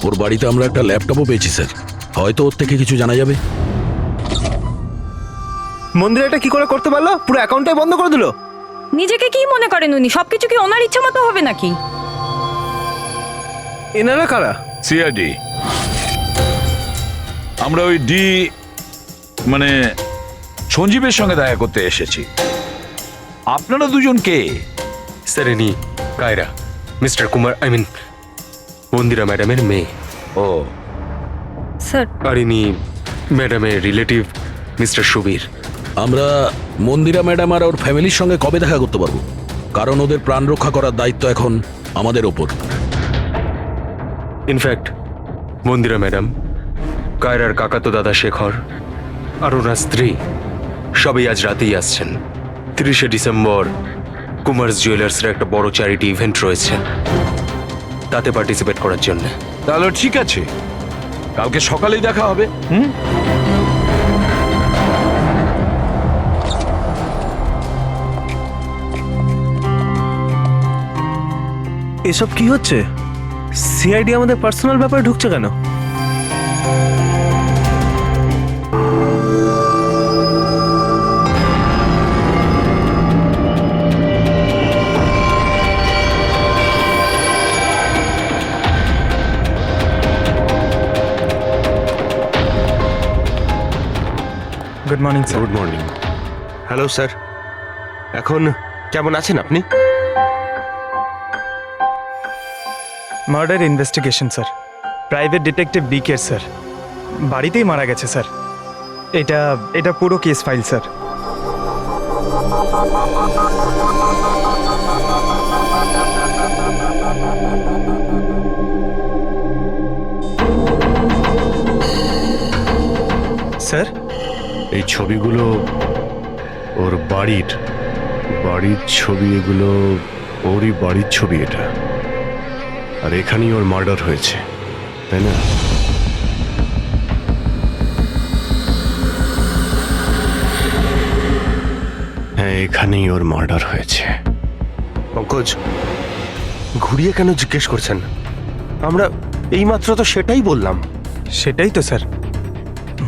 ওর বাড়িতে আমরা একটা ল্যাপটপও পেয়েছি স্যার, হয়তো ওর থেকে কিছু জানা যাবে। মন্দির এটা কি করে করতে পারলো? পুরো অ্যাকাউন্টটাই বন্ধ করে দিল। নিজেকে কি মনে করেন উনি? সবকিছু কি ওনার ইচ্ছা মতো হবে নাকি? এনারা কারা? সিআইডি। আমরা ওই মানে সঞ্জীবের সঙ্গে দেখা করতে এসেছি। আপনারা দুজন কে? স্যার, ইনি কায়রা, মিস্টার কুমার, মন্দিরা ম্যাডামের মেয়ে। ও স্যার, আর ইনি ম্যাডামের রিলেটিভ মিস্টার সুবীর। আমরা মন্দিরা ম্যাডাম আর ওর ফ্যামিলির সঙ্গে কবে দেখা করতে পারবো? কারণ ওদের প্রাণ রক্ষা করার দায়িত্ব এখন আমাদের ওপর। ইনফ্যাক্ট মন্দিরা ম্যাডাম, কায়রার কাকাতো দাদা শেখর আর ওনার স্ত্রী সবাই আজ রাতেই আসছেন। 30শে ডিসেম্বর কুমার্স জুয়েলার্সের একটা বড় চ্যারিটি ইভেন্ট রয়েছে, তাতে পার্টিসিপেট করার জন্য। তাহলে ঠিক আছে, কালকে সকালেই দেখা হবে। এসব কি হচ্ছে? সিআইডি আমাদের পার্সোনাল ব্যাপারে ঢুকছে কেন? Good morning sir. Good morning. Hello sir, এখন কেমন আছেন আপনি? Murder investigation sir, private detective BK sir, বাড়িতেই মারা গেছে স্যার। এটা পুরো কেস ফাইল স্যার। স্যার, এই ছবিগুলো ওর বাড়ির ছবি, এগুলো ওরই বাড়ির ছবি এটা। আর এখানেই ওর মার্ডার হয়েছে, তাই না? হ্যাঁ, এখানেই ওর মার্ডার হয়েছে। পঙ্কজ, ঘুরিয়ে কেন জিজ্ঞেস করছেন? আমরা এইমাত্র তো সেটাই বললাম। সেটাই তো স্যার,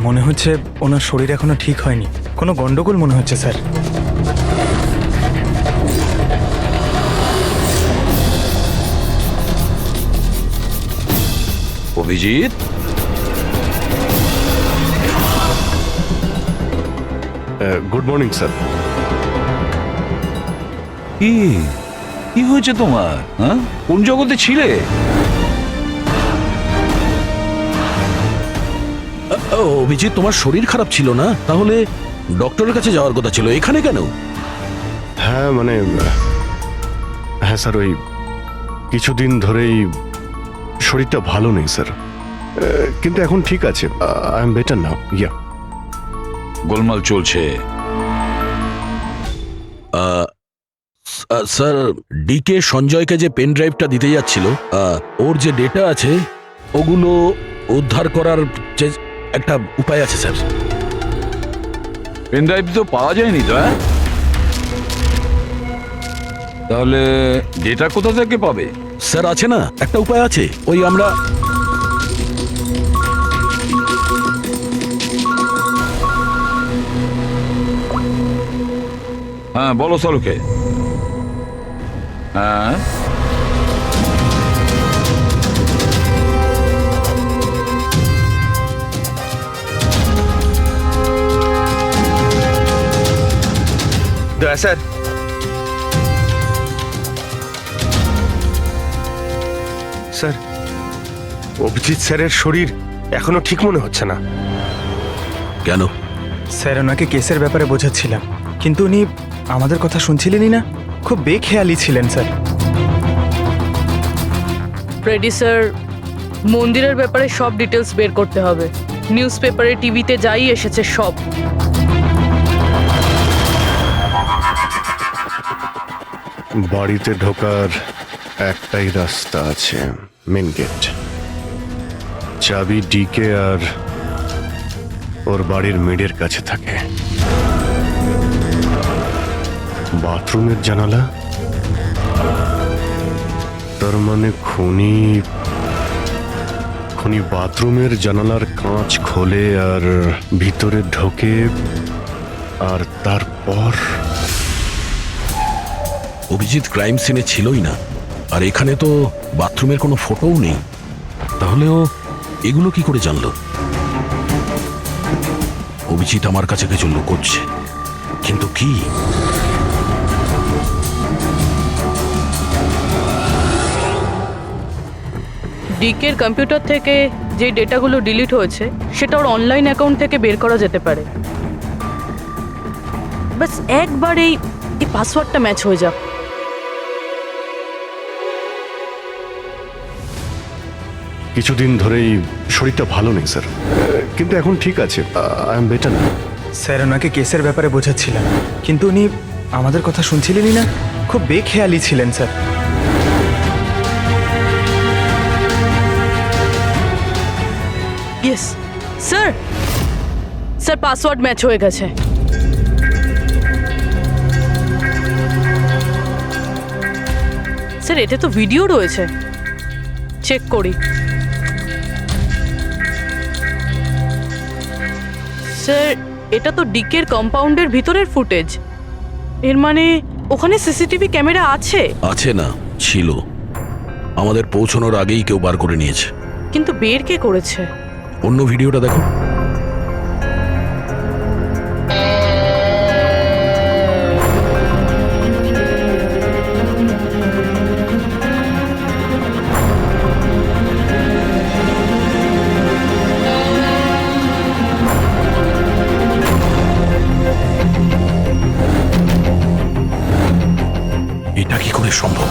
মনে হচ্ছে ওনার শরীর এখনো ঠিক হয়নি, কোনো গন্ডগোল মনে হচ্ছে sir. Abhijit, good morning sir. কি হয়েছে তোমার? হ্যাঁ, কোন জগতে ছিলে? অভিজিৎ, তোমার শরীর খারাপ ছিল না? তাহলে ডক্টরের কাছে যাওয়ার কথা ছিল, এখানে কেন? হ্যাঁ হ্যাঁ স্যার, ওই কিছুদিন ধরেই শরীরটা ভালো নেই স্যার। কিন্তু এখন ঠিক আছে, I am better now. Yeah, গোলমাল চলছে। স্যার, ডিকে সঞ্জয়কে যে পেন ড্রাইভটা দিতে যাচ্ছিল, ওর যে ডেটা আছে ওগুলো উদ্ধার করার যে একটা উপায় আছে স্যার। পেন ড্রাইভ তো পাওয়া যায়নি তো, হ্যাঁ? তাহলে ডেটা কোথা থেকে পাবে? স্যার আছে না, একটা উপায় আছে। ওই আমরা হ্যাঁ, বলো সালুকে। হ্যাঁ, দয়া স্যার, স্যার অভিজিৎ স্যারের শরীর এখনো ঠিক মনে হচ্ছে না। কেন? স্যার, ওনাকে কেসের ব্যাপারে বোঝাচ্ছিলাম, কিন্তু উনি আমাদের কথা শুনছিলেনই না। খুব বেখেয়ালি ছিলেন স্যার। ফ্রেডি স্যার, মন্দিরের ব্যাপারে সব ডিটেলস বের করতে হবে। নিউজ পেপারে, টিভিতে যাই এসেছে সব। বাড়িতে ঢোকার একটাই রাস্তা আছে, মেন গেট। চাবি ডিকে আর ওর বাড়ির মেডের কাছে থাকে। বাথরুমের জানালা, তার মানে খুনি বাথরুমের জানালার কাঁচ খোলে আর ভিতরে ঢোকে, আর তারপর অভিজিৎ ক্রাইম সিনে ছিলই না, আর এখানে তো বাথরুমের কোনো ফটোও নেই। তাহলে ও এগুলো কি করে জানলো? অভিজিৎ আমার কাছে কিছু লুকোচ্ছে, কিন্তু কি? ডিকের কম্পিউটার থেকে যে ডেটাগুলো ডিলিট হয়েছে সেটা ওর অনলাইন অ্যাকাউন্ট থেকে বের করা যেতে পারে। বাস একবার এই পাসওয়ার্ডটা ম্যাচ হয়ে যাক। কিছুদিন ধরেই শরীরটা ভালো নেই স্যার, কিন্তু এখন ঠিক আছে, I am better now. Sir, ওনাকে কেসের ব্যাপারে বোঝাচ্ছিলাম, কিন্তু উনি আমাদের কথা শুনছিলেনই না। খুব বেখেয়ালি ছিলেন sir. Yes sir, sir password match হয়ে গেছে। স্যার, এতে তো ভিডিও রয়েছে, চেক করি। স্যার, এটা তো ডিকের কম্পাউন্ডের ভিতরের ফুটেজ। এর মানে ওখানে সিসিটিভি ক্যামেরা আছে? আছে না, ছিল। আমাদের পৌঁছানোর আগেই কেউ বার করে নিয়েছে। কিন্তু বের কে করেছে? অন্য ভিডিওটা দেখো। এটা কি করে সম্ভব?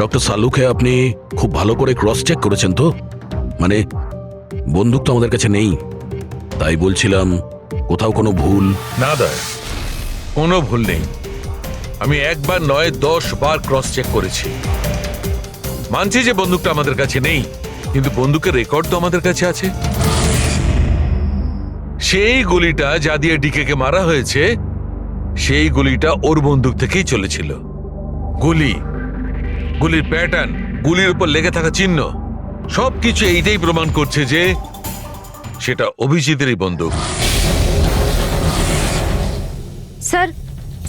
ডক্টর সালুকে আপনি খুব ভালো করে ক্রস চেক করেছেন তো? মানে বন্দুক তো আমাদের কাছে নেই, তাই বলছিলাম কোথাও কোনো ভুল? না দয়া, কোনো ভুল নেই। আমি একবার নয় 10 বার ক্রস চেক করেছি। মানছি যে বন্দুকটা আমাদের কাছে নেই, কিন্তু বন্দুকের রেকর্ড তো আমাদের কাছে আছে। সেই গুলিটা যা দিয়ে ডিকে মারা হয়েছে, সেই গুলিটা ওর বন্দুক থেকেই চলেছিল। গুলির প্যাটার্ন, গুলির উপর লেগে থাকা চিহ্ন, সবকিছু এইটাই প্রমাণ করছে যে সেটা অভিজিতেরই বন্দুক। স্যার,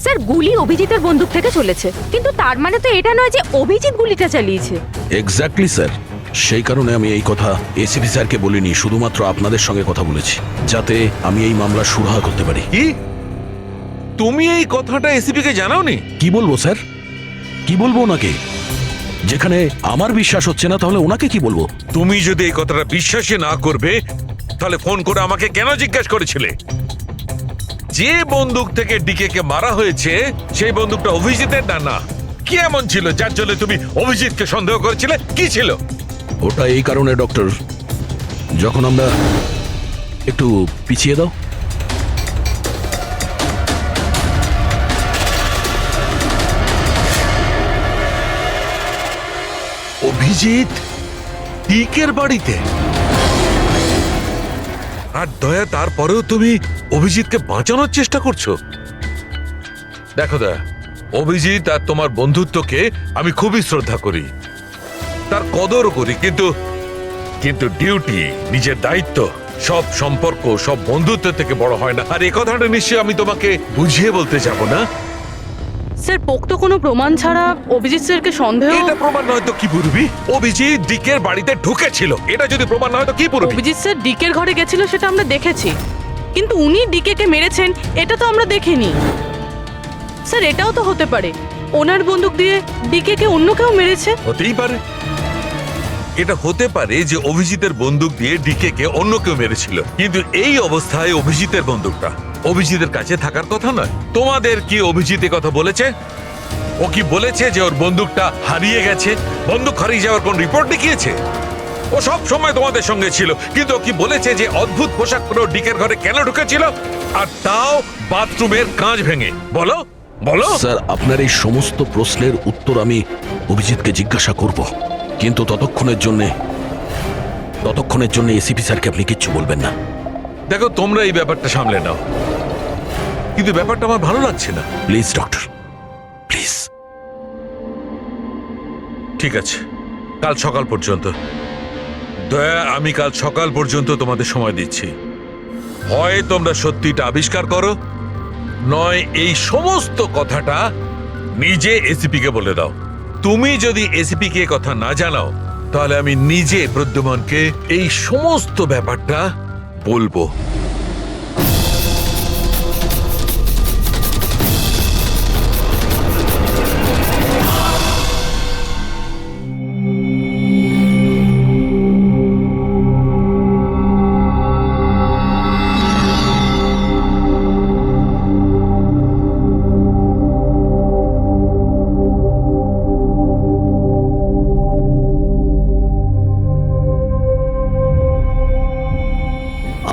স্যার গুলি অভিজিতের বন্দুক থেকে চলেছে, কিন্তু তার মানে তো এটা নয় যে অভিজিৎ গুলিটা চালিয়েছে। এক্স্যাক্টলি স্যার, সেই কারণে আমি এই কথা এসিপি স্যারকে বলিনি, শুধুমাত্র আপনাদের সঙ্গে কথা বলেছি, যাতে আমি এই মামলা সুরাহা করতে পারি। কি তুমি এই কথাটা এসিপি কে জানাওনি? কি বলবো স্যার, কি বলবো ওনাকে? যেখানে আমার বিশ্বাস হচ্ছে না, তাহলে ওনাকে কি বলবো? তুমি যদি এই কথাটা বিশ্বাসই না করবে তাহলে ফোন করে আমাকে কেন জিজ্ঞাসা করেছিলে? যে বন্দুক থেকে ডিকে কে মারা হয়েছে সেই বন্দুকটা অভিজিতের না? কি এমন ছিল যার জন্য তুমি অভিজিৎকে সন্দেহ করেছিলে? কি ছিল ওটা? এই কারণে ডক্টর, যখন আমরা একটু পিছিয়ে দাও। অভিজিৎ ডিকের বাড়িতে, আর দয়া তারপরেও তুমি অভিজিৎকে বাঁচানোর চেষ্টা করছো। দেখো দয়া, অভিজিৎ আর তোমার বন্ধুত্বকে আমি খুবই শ্রদ্ধা করি, তার কদরও করি, কিন্তু ডিউটি, নিজের দায়িত্ব, সব সম্পর্ক সব বন্ধুত্ব থেকে বড় হয় না। আর এই কথাটা নিশ্চয়ই আমি তোমাকে বুঝিয়ে বলতে যাব না। স্যার পোক্ত কোনো প্রমাণ ছাড়া অভিজিৎ স্যারকে সন্দেহ। এটা প্রমাণ নয় তো কি পুরবি? অভিজিৎ ডিকের বাড়িতে ঢুকেছিল, এটা যদি প্রমাণ নয় তো কি পুরবি? অভিজিৎ স্যার ডিকের ঘরে গেছিল সেটা আমরা দেখেছি, কিন্তু উনি ডিকেকে মেরেছেন এটা তো আমরা দেখিনি। স্যার এটাও তো হতে পারে ওনার বন্দুক দিয়ে ডিকেকে অন্য কেউ মেরেছে। হতেই পারে, এটা হতে পারে যে অভিজিতের বন্দুক দিয়ে ডিকে কে অন্য কেউ মেরেছিল, কিন্তু এই অবস্থায় অভিজিতের বন্দুকটা অভিজিতের কাছে থাকার কথা নয়। তোমাদের কি অভিজিৎ এ কথা বলেছে? ও কি বলেছে যে ওর বন্দুকটা হারিয়ে গেছে? বন্দুক হারিয়ে যাওয়ার কোন রিপোর্ট দেখিয়েছে? ও সব সময় তোমাদের সঙ্গে ছিল, কিন্তু ও কি বলেছে যে অদ্ভুত পোশাক পরে ডিকের ঘরে কেন ঢুকেছিল, আর তাও বাথরুমের কাঁচ ভেঙে? বলো বলো। স্যার আপনার এই সমস্ত প্রশ্নের উত্তর আমি অভিজিৎকে জিজ্ঞাসা করব, কিন্তু ততক্ষণের জন্য এসিপি স্যারকে আপনি কিচ্ছু বলবেন না। দেখো তোমরা এই ব্যাপারটা সামলে নাও, কিন্তু ব্যাপারটা আমার ভালো লাগছে না। Please doctor, please. ঠিক আছে, কাল সকাল পর্যন্ত। দয়া, আমি কাল সকাল পর্যন্ত তোমাদের সময় দিচ্ছি। হয় তোমরা সত্যিটা আবিষ্কার করো, নয় এই সমস্ত কথাটা নিজে এসিপি কে বলে দাও। তুমি যদি এসিপি কে কথা না জানাও, তাহলে আমি নিজে প্রদ্যুম্নকে এই সমস্ত ব্যাপারটা বলবো।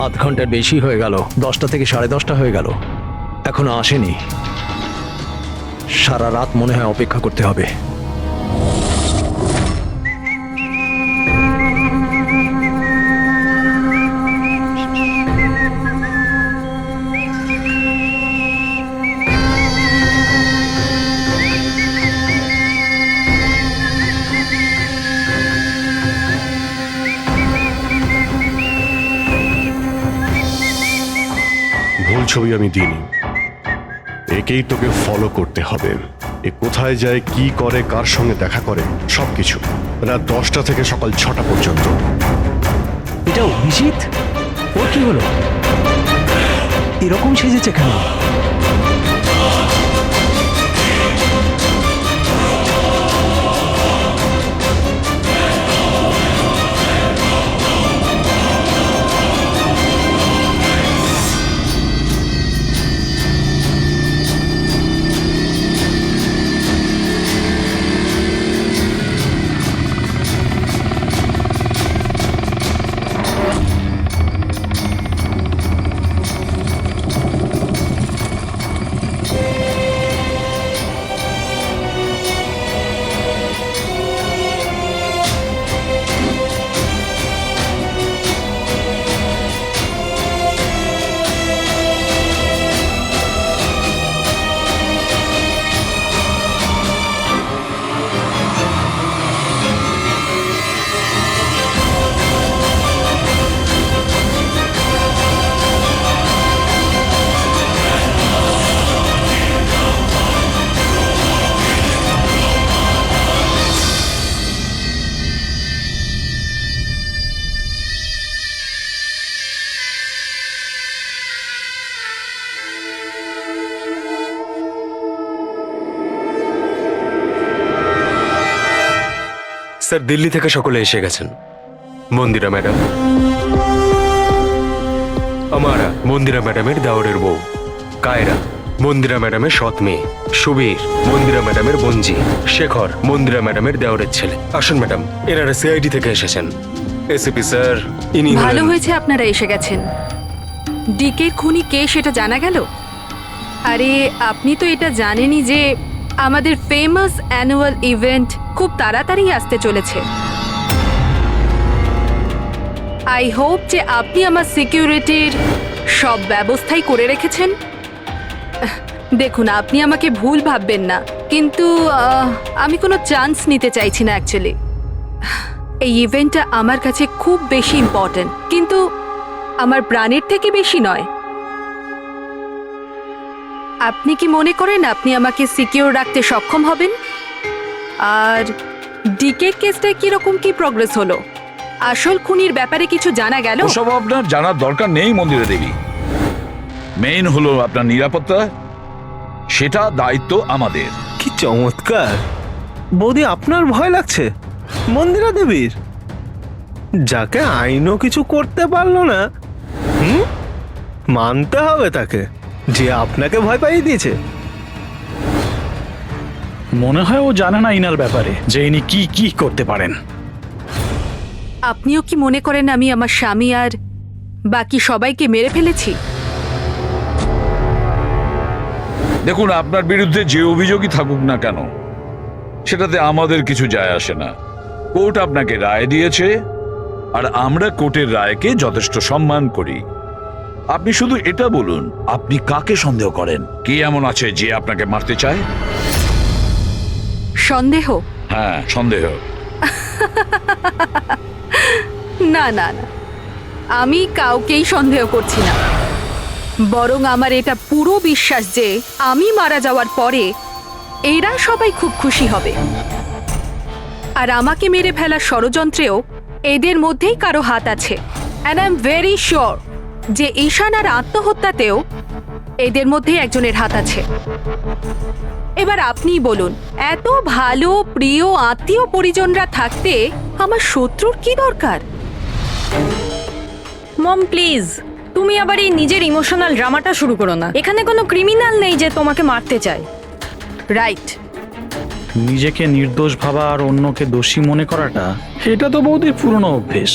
আধ ঘন্টার বেশি হয়ে গেল, 10টা থেকে 10:30 হয়ে গেল, এখনো আসেনি। সারা রাত মনে হয় অপেক্ষা করতে হবে। ভুল ছবি আমি দিইনি, একেই তোকে ফলো করতে হবে। এ কোথায় যায়, কি করে, কার সঙ্গে দেখা করে, সবকিছু। রাত 10টা থেকে সকাল 6টা পর্যন্ত। এটা অভিজিৎ? ওর কি হলো? এরকম সেজেছে কেন? স্যার দিল্লি থেকে সকলে এসে গেছেন। মন্দিরা ম্যাডাম, আমারা মন্দিরা ম্যাডামের দাওরের বউ, কায়রা মন্দিরা ম্যাডামের সৎ মেয়ে, সুবীর মন্দিরা ম্যাডামের বোনজি, শেখর মন্দিরা ম্যাডামের দেওরের ছেলে। আসুন ম্যাডাম, এনারা সিআইডি থেকে এসেছেন। এসিপি স্যার, ইনি ভালো হয়েছে আপনারা এসে গেছেন। ডিকে খুনি কে সেটা জানা গেল? আরে আপনি তো এটা জানেনই যে আমাদের ফেমাস অ্যানুয়াল ইভেন্ট খুব তাড়াতাড়ি আসতে চলেছে। আই হোপ যে আপনি আমার সিকিউরিটির সব ব্যবস্থাই করে রেখেছেন। দেখুন, আপনি আমাকে ভুল ভাববেন না, কিন্তু আমি কোনো চান্স নিতে চাইছি না অ্যাকচুয়ালি। এই ইভেন্টটা আমার কাছে খুব বেশি ইম্পর্ট্যান্ট, কিন্তু আমার প্রাণের থেকে বেশি নয়। আপনি কি মনে করেন আপনি আমাকে সিকিউর রাখতে সক্ষম হবেন? আর ডিকে কেসটায় কিরকম কি প্রগ্রেস হলো? আসল খুনির ব্যাপারে কিছু জানা গেল? ওসব আপনার জানার দরকার নেই মন্দিরা দেবী। মেইন হলো আপনার নিরাপত্তা, সেটা দায়িত্ব আমাদের। কি চমৎকার বৌদি, আপনার ভয় লাগছে মন্দিরা দেবীর, যাকে আইনও কিছু করতে পারলো না। মানতে হবে তাকে যে আপনাকে ভয় পাইয়ে দিয়েছে। মনে হয় ও জানে না ইনার ব্যাপারে যে ইনি কি কি করতে পারেন। আপনিও কি মনে করেন আমি আমার স্বামী আর বাকি সবাইকে মেরে ফেলেছি? দেখুন, আপনার বিরুদ্ধে যে অভিযোগই থাকুক না কেন, সেটাতে আমাদের কিছু যায় আসে না। কোর্ট আপনাকে রায় দিয়েছে, আর আমরা কোর্টের রায়কে যথেষ্ট সম্মান করি। আপনি শুধু এটা বলুন, আপনি কাকে সন্দেহ করেন? কে এমন আছে যে আপনাকে মারতে চায়? সন্দেহ? হ্যাঁ, সন্দেহ। না না না, আমি কাউকেই সন্দেহ করছি না। বরং আমার এটা পুরো বিশ্বাস যে আমি মারা যাওয়ার পরে এরা সবাই খুব খুশি হবে। আর আমাকে মেরে ফেলার ষড়যন্ত্রেও এদের মধ্যেই কারো হাত আছে। And I am very sure যে ঈশানার আত্মহত্যাতেও এদের মধ্যেই একজনের হাত আছে। এবার আপনিই বলুন, এত ভালো প্রিয় আত্মীয় পরিজনরা থাকতে আমার শত্রুর কি দরকার? মম প্লিজ, তুমি আবার এই নিজের ইমোশনাল ড্রামাটা শুরু করো না। এখানে কোনো ক্রিমিনাল নেই যে তোমাকে মারতে চায়। রাইট। নিজেকে নির্দোষ ভাবা আর অন্যকে দোষী মনে করাটা, এটা তো বৌদির পুরনো অভ্যেস।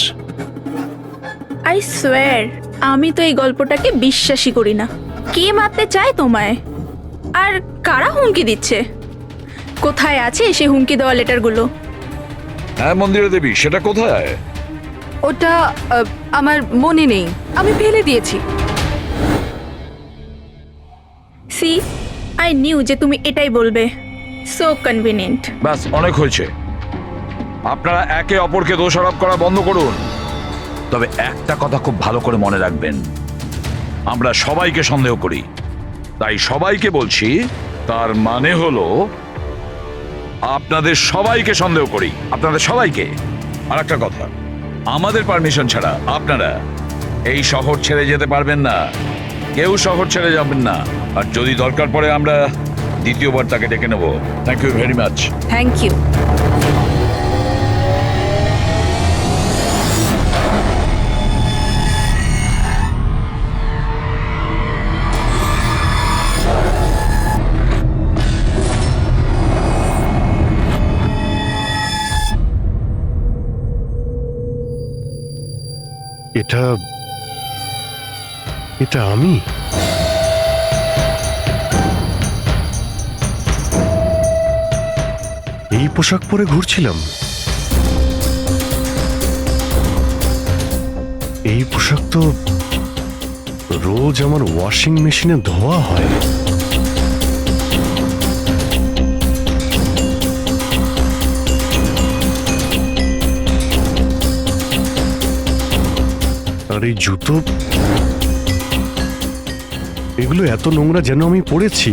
আই সোয়ার, আমি তো এই গল্পটাকে বিশ্বাসই করি না। কে মারতে চায় তোমায়? আর কারা হুমকি দিচ্ছে? কোথায় আছে সে হুমকি দেওয়া লেটারগুলো? হ্যাঁ মন্দিরা দেবী, সেটা কোথায়? ওটা আমার মনে নেই, আমি ফেলে দিয়েছি। সি, আই নিউ যে তুমি এটাই বলবে। So convenient. ব্যাস, অনেক হয়েছে। আপনারা একে অপরকে দোষারোপ করা বন্ধ করুন। তবে একটা কথা খুব ভালো করে মনে রাখবেন, আমরা সবাইকে সন্দেহ করি। তাই সবাইকে বলছি, তার মানে হলো আপনাদের সবাইকে সন্দেহ করি, আপনাদের সবাইকে। আর একটা কথা, আমাদের পারমিশন ছাড়া আপনারা এই শহর ছেড়ে যেতে পারবেন না। কেউ শহর ছেড়ে যাবেন না। আর যদি দরকার পড়ে আমরা দ্বিতীয়বার তাকে ডেকে নেব। Thank you very much. Thank you. এটা আমি? এই পোশাক পরে ঘুরছিলাম? এই পোশাক তো রোজ আমার ওয়াশিং মেশিনে ধোয়া হয়। আর এই জুতো, এগুলো এত নোংরা যেন আমি পরেছি।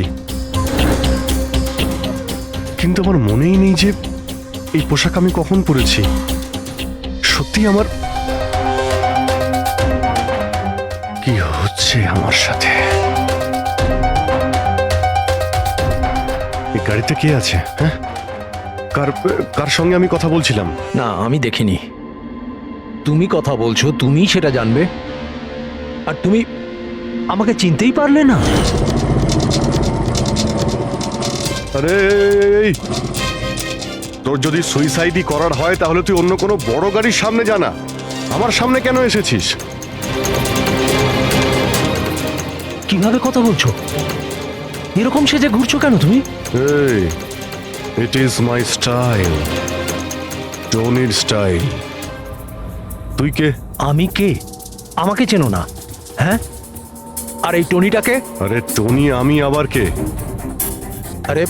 কিন্তু আমার মনেই নেই যে এই পোশাক আমি কখন পরেছি। সত্যি আমার কি হচ্ছে আমার সাথে? এই গাড়িতে কে আছে? হ্যাঁ, কার কার সঙ্গে আমি কথা বলছিলাম? না, আমি দেখিনি। তুমি কথা বলছো, তুমি সেটা জানবে। আর তুমি আমাকে চিনতেই পারলে না? আরে এই, তোর যদি সুইসাইডই করার হয় তাহলে তুই অন্য কোনো বড় গাড়ির সামনে জানা, আমার সামনে কেন এসেছিস? কিভাবে কথা বলছো? এরকম সেজে ঘুরছো কেন তুমি? এই, ইট ইজ মাই স্টাইল, টনির স্টাইল। তুই কে? আমি কে? আমাকে চেনো না? হ্যাঁ, আর এই টনিটাকে? আরে টনি আমি আবার কে? আরে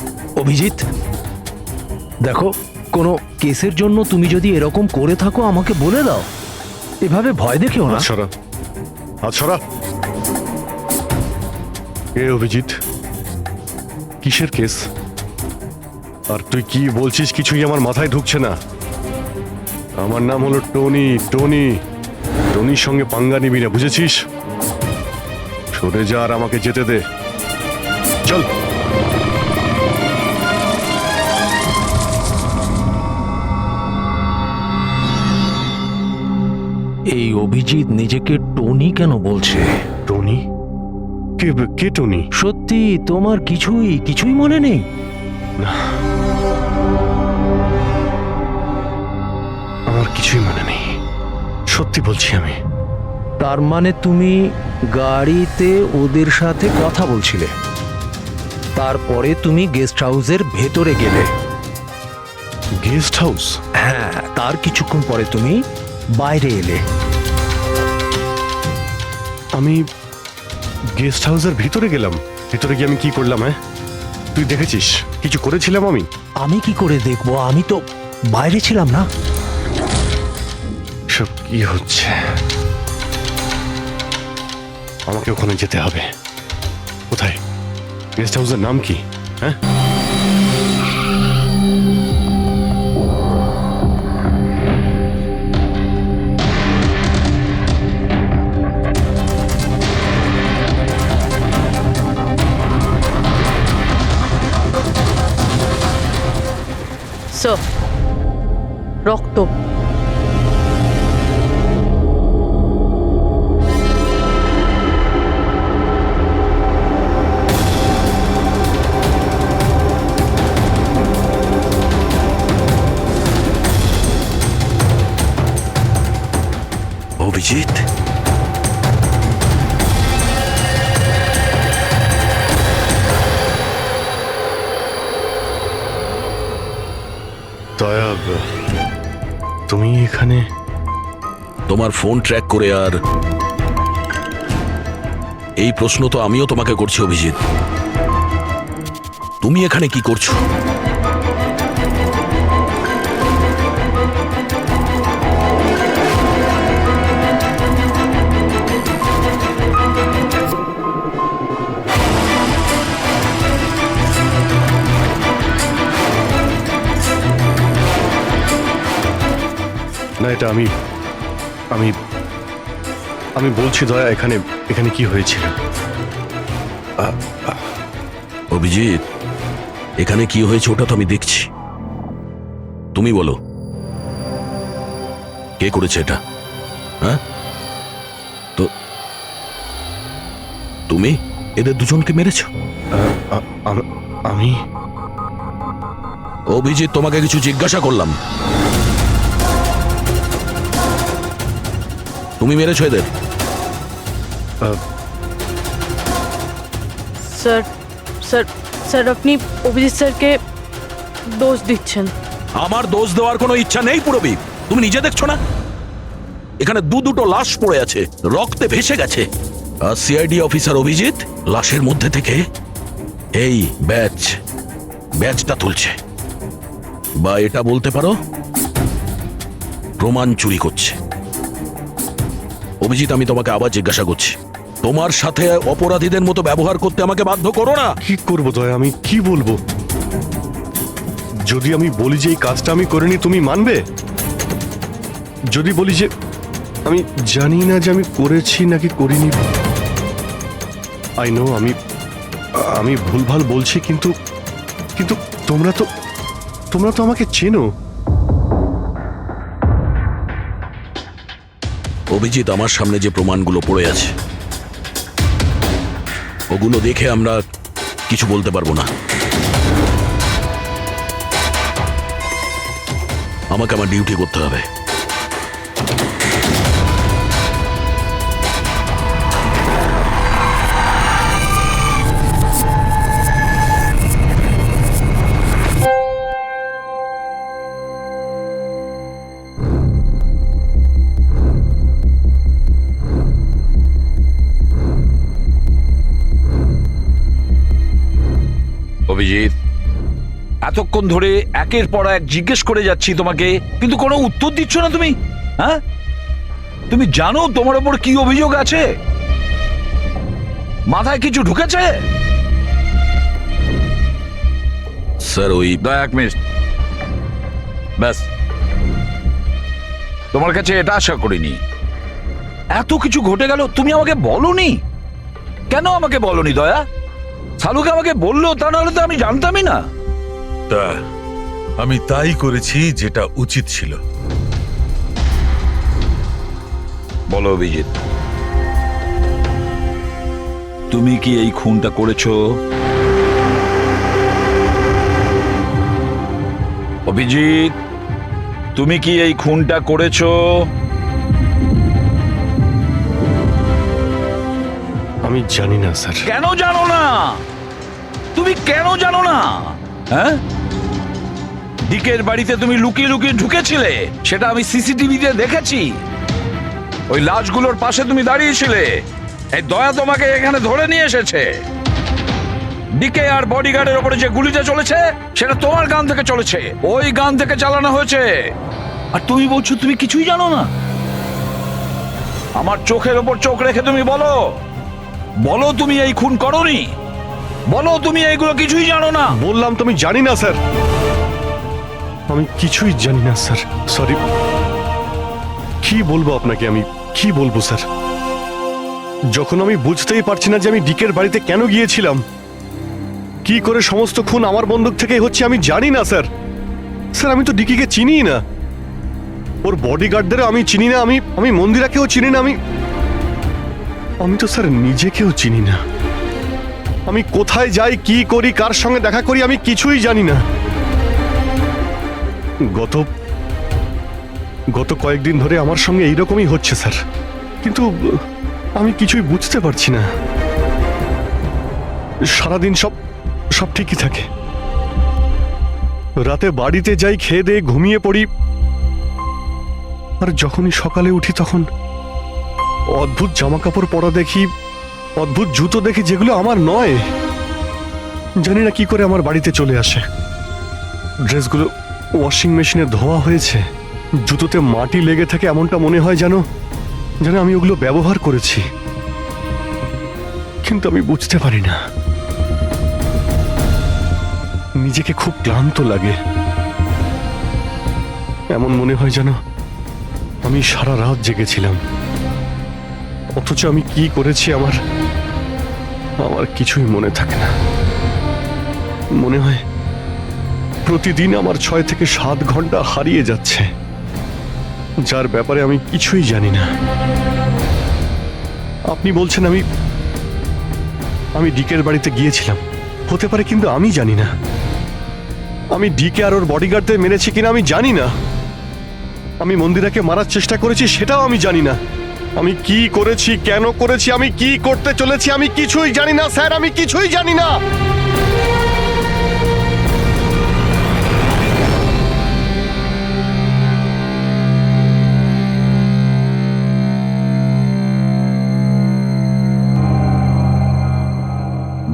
অভিজিৎ, দেখো, কোনো কেসের জন্য তুমি যদি এরকম করে থাকো আমাকে বলে দাও, এভাবে ভয় দেখিও না। আচ্ছা আচ্ছা, এ অভিজিৎ, কিসের কেস? আর তুই কি বলছিস কিছুই আমার মাথায় ঢুকছে না। আমার নাম হলো টনি। টনির সঙ্গে পাঙ্গা নিবি না, বুঝেছিস? সরে যা আর আমাকে যেতে দে, চল। এই অভিজিৎ নিজেকে টনি কেন বলছে? টনি? কে টনি? সত্যি তোমার কিছুই মনে নেই? না, আমার কিছুই মনে নেই, সত্যি বলছি আমি। তার মানে তুমি গাড়িতে ওদের সাথে কথা বলছিলে, তারপরে তুমি গেস্ট হাউসের ভেতরে গেলে। Guest house? হ্যাঁ, তার কিছুক্ষণ পরে তুমি বাইরে এলে। আমি গেস্ট হাউসের ভিতরে গেলাম? ভিতরে গিয়ে আমি কি করলাম? হ্যাঁ, তুই দেখেছিস কিছু করেছিলাম আমি? আমি কি করে দেখবো? আমি তো বাইরে ছিলাম না। সব কি হচ্ছে? আমাকে ওখানে যেতে হবে। কোথায়? গেস্ট হাউসের নাম কি? হ্যাঁ, রক্ত। অভিজিৎ, দয়া, তুমি এখানে? তোমার ফোন ট্র্যাক করে, আর এই প্রশ্ন তো আমিও তোমাকে করছি অভিজিৎ। তুমি এখানে কি করছো? না, এটা আমি আমি আমি বলছি দয়া, এখানে কি হয়েছিল? অভিজিৎ, এখানে কি হয়েছে ওটা তো আমি দেখছি। তুমি বলো, কে করেছে এটা? হ্যাঁ, তো তুমি এদের দুজনকে মেরেছ? আমি? অভিজিৎ, তোমাকে কিছু জিজ্ঞাসা করলাম। তুমি মেরেছো এদের? স্যার স্যার স্যার আপনি অভিজিৎ স্যারকে দোষ দিচ্ছেন। আমার দোষ দেওয়ার কোনো ইচ্ছা নেই পুরবি। তুমি নিজে দেখছো না এখানে দুটো লাশ পড়ে আছে, রক্তে ভেসে গেছে। আর সিআইডি অফিসার অভিজিৎ লাশের মধ্যে থেকে এই ব্যাজটা তুলছে, বা এটা বলতে পারো প্রমাণ চুরি করছে। অভিজিৎ, আমি তোমাকে আবার জিজ্ঞাসা করছি, তোমার সাথে অপরাধীদের মতো ব্যবহার করতে আমাকে বাধ্য করো না। কি করবো দয়া, আমি কি বলবো? যদি আমি বলি যে এই কাজটা আমি করিনি, তুমি মানবে? যদি বলি যে আমি জানি না যে আমি করেছি নাকি করিনি, আই নো আমি ভুলভাল বলছি, কিন্তু তোমরা তো তোমরা তো আমাকে চেনো। অভিজিৎ, আমার সামনে যে প্রমাণগুলো পড়ে আছে ওগুলো দেখে আমরা কিছু বলতে পারবো না। আমাকে আমার ডিউটি করতে হবে। অভিজিৎ, এতক্ষণ ধরে একের পর এক জিজ্ঞেস করে যাচ্ছি তোমাকে, কিন্তু কোনো উত্তর দিচ্ছ না তুমি। হ্যাঁ, তুমি জানো তোমার ওপর কি অভিযোগ আছে? মাথায় কিছু ঢুকেছে? স্যার, ওই এক মিনিট, ব্যাস। তোমার কাছে এটা আশা করিনি। এত কিছু ঘটে গেল, তুমি আমাকে বলনি কেন? আমাকে বলনি দয়া? সালুকে আমাকে বললো, তা নাহলে তো আমি জানতামই না। তা আমি তাই করেছি যেটা উচিত ছিল। বলো অভিজিৎ, তুমি কি এই খুনটা করেছো? অভিজিৎ, তুমি কি এই খুনটা করেছো? আমি জানি না স্যার। কেন জানো না? তুমি কেন জানো না? হ্যাঁ, ডিকের বাড়িতে তুমি লুকিয়ে লুকিয়ে ঢুকেছিলে, সেটা আমি সিসিটিভিতে দেখেছি। ওই লাশগুলোর পাশে তুমি দাঁড়িয়েছিলে। এই দয়া তোমাকে এখানে ধরে নিয়ে এসেছে। ডিকে আর বডিগার্ডের উপরে যে গুলিটা চলেছে সেটা তোমার গান থেকে চলেছে, ওই গান থেকে চালানো হয়েছে। আর তুমি বলছো তুমি কিছুই জানো না? আমার চোখের ওপর চোখ রেখে তুমি বলো, বলো তুমি এই খুন করোনি। বলো তুমি এইগুলো কিছুই জানো না। বললাম তুমি জানি না স্যার, আমি কিছুই জানি না স্যার। সরি। কি বলবো আপনাকে, আমি কি বলবো স্যার? যখন আমি বুঝতেই পারছি না যে আমি ডিকের বাড়িতে কেন গিয়েছিলাম, কি করে সমস্ত খুন আমার বন্দুক থেকে হচ্ছে, আমি জানি না স্যার। স্যার, আমি তো ডিকিকে চিনি না, ওর বডিগার্ডদের আমি চিনি না, আমি মন্দিরাকেও চিনি না, আমি তো স্যার নিজেকেও চিনি না। আমি কোথায় যাই, কি করি, কার সঙ্গে দেখা করি, আমি কিছুই জানি না। গত কয়েকদিন ধরে আমার সঙ্গে এইরকমই হচ্ছে স্যার, কিন্তু আমি কিছুই বুঝতে পারছি না। সারাদিন সব ঠিকই থাকে, রাতে বাড়িতে যাই, খেয়ে দিয়ে ঘুমিয়ে পড়ি, আর যখনই সকালে উঠি তখন অদ্ভুত জামা কাপড় পরা দেখি, অদ্ভুত জুতো দেখি, যেগুলো আমার নয়। জানি না কি করে আমার বাড়িতে চলে আসে। ড্রেসগুলো ওয়াশিং মেশিনে ধোয়া হয়েছে, জুতোতে মাটি লেগে থাকে, এমনটা মনে হয় যেন আমি ওগুলো ব্যবহার করেছি, কিন্তু আমি বুঝতে পারি না। নিজেকে খুব ক্লান্ত লাগে, এমন মনে হয় যেন আমি সারা রাত জেগেছিলাম, অথচ আমি কি করেছি আমার কিছুই মনে থাকে না। মনে হয় প্রতিদিন আমার 6 থেকে 7 ঘন্টা হারিয়ে যাচ্ছে, যার ব্যাপারে আমি কিছুই জানি না। আপনি বলছেন আমি ডিকের বাড়িতে গিয়েছিলাম, হতে পারে, কিন্তু আমি জানি না। আমি ডিকে আর ওর বডিগার্ডদের মেরেছি কিনা আমি জানি না। আমি মন্দিরাকে মারার চেষ্টা করেছি সেটাও আমি জানি না। আমি কি করেছি, কেন করেছি, আমি কি করতে চলেছি, আমি কিছুই জানি না স্যার, আমি কিছুই জানি না।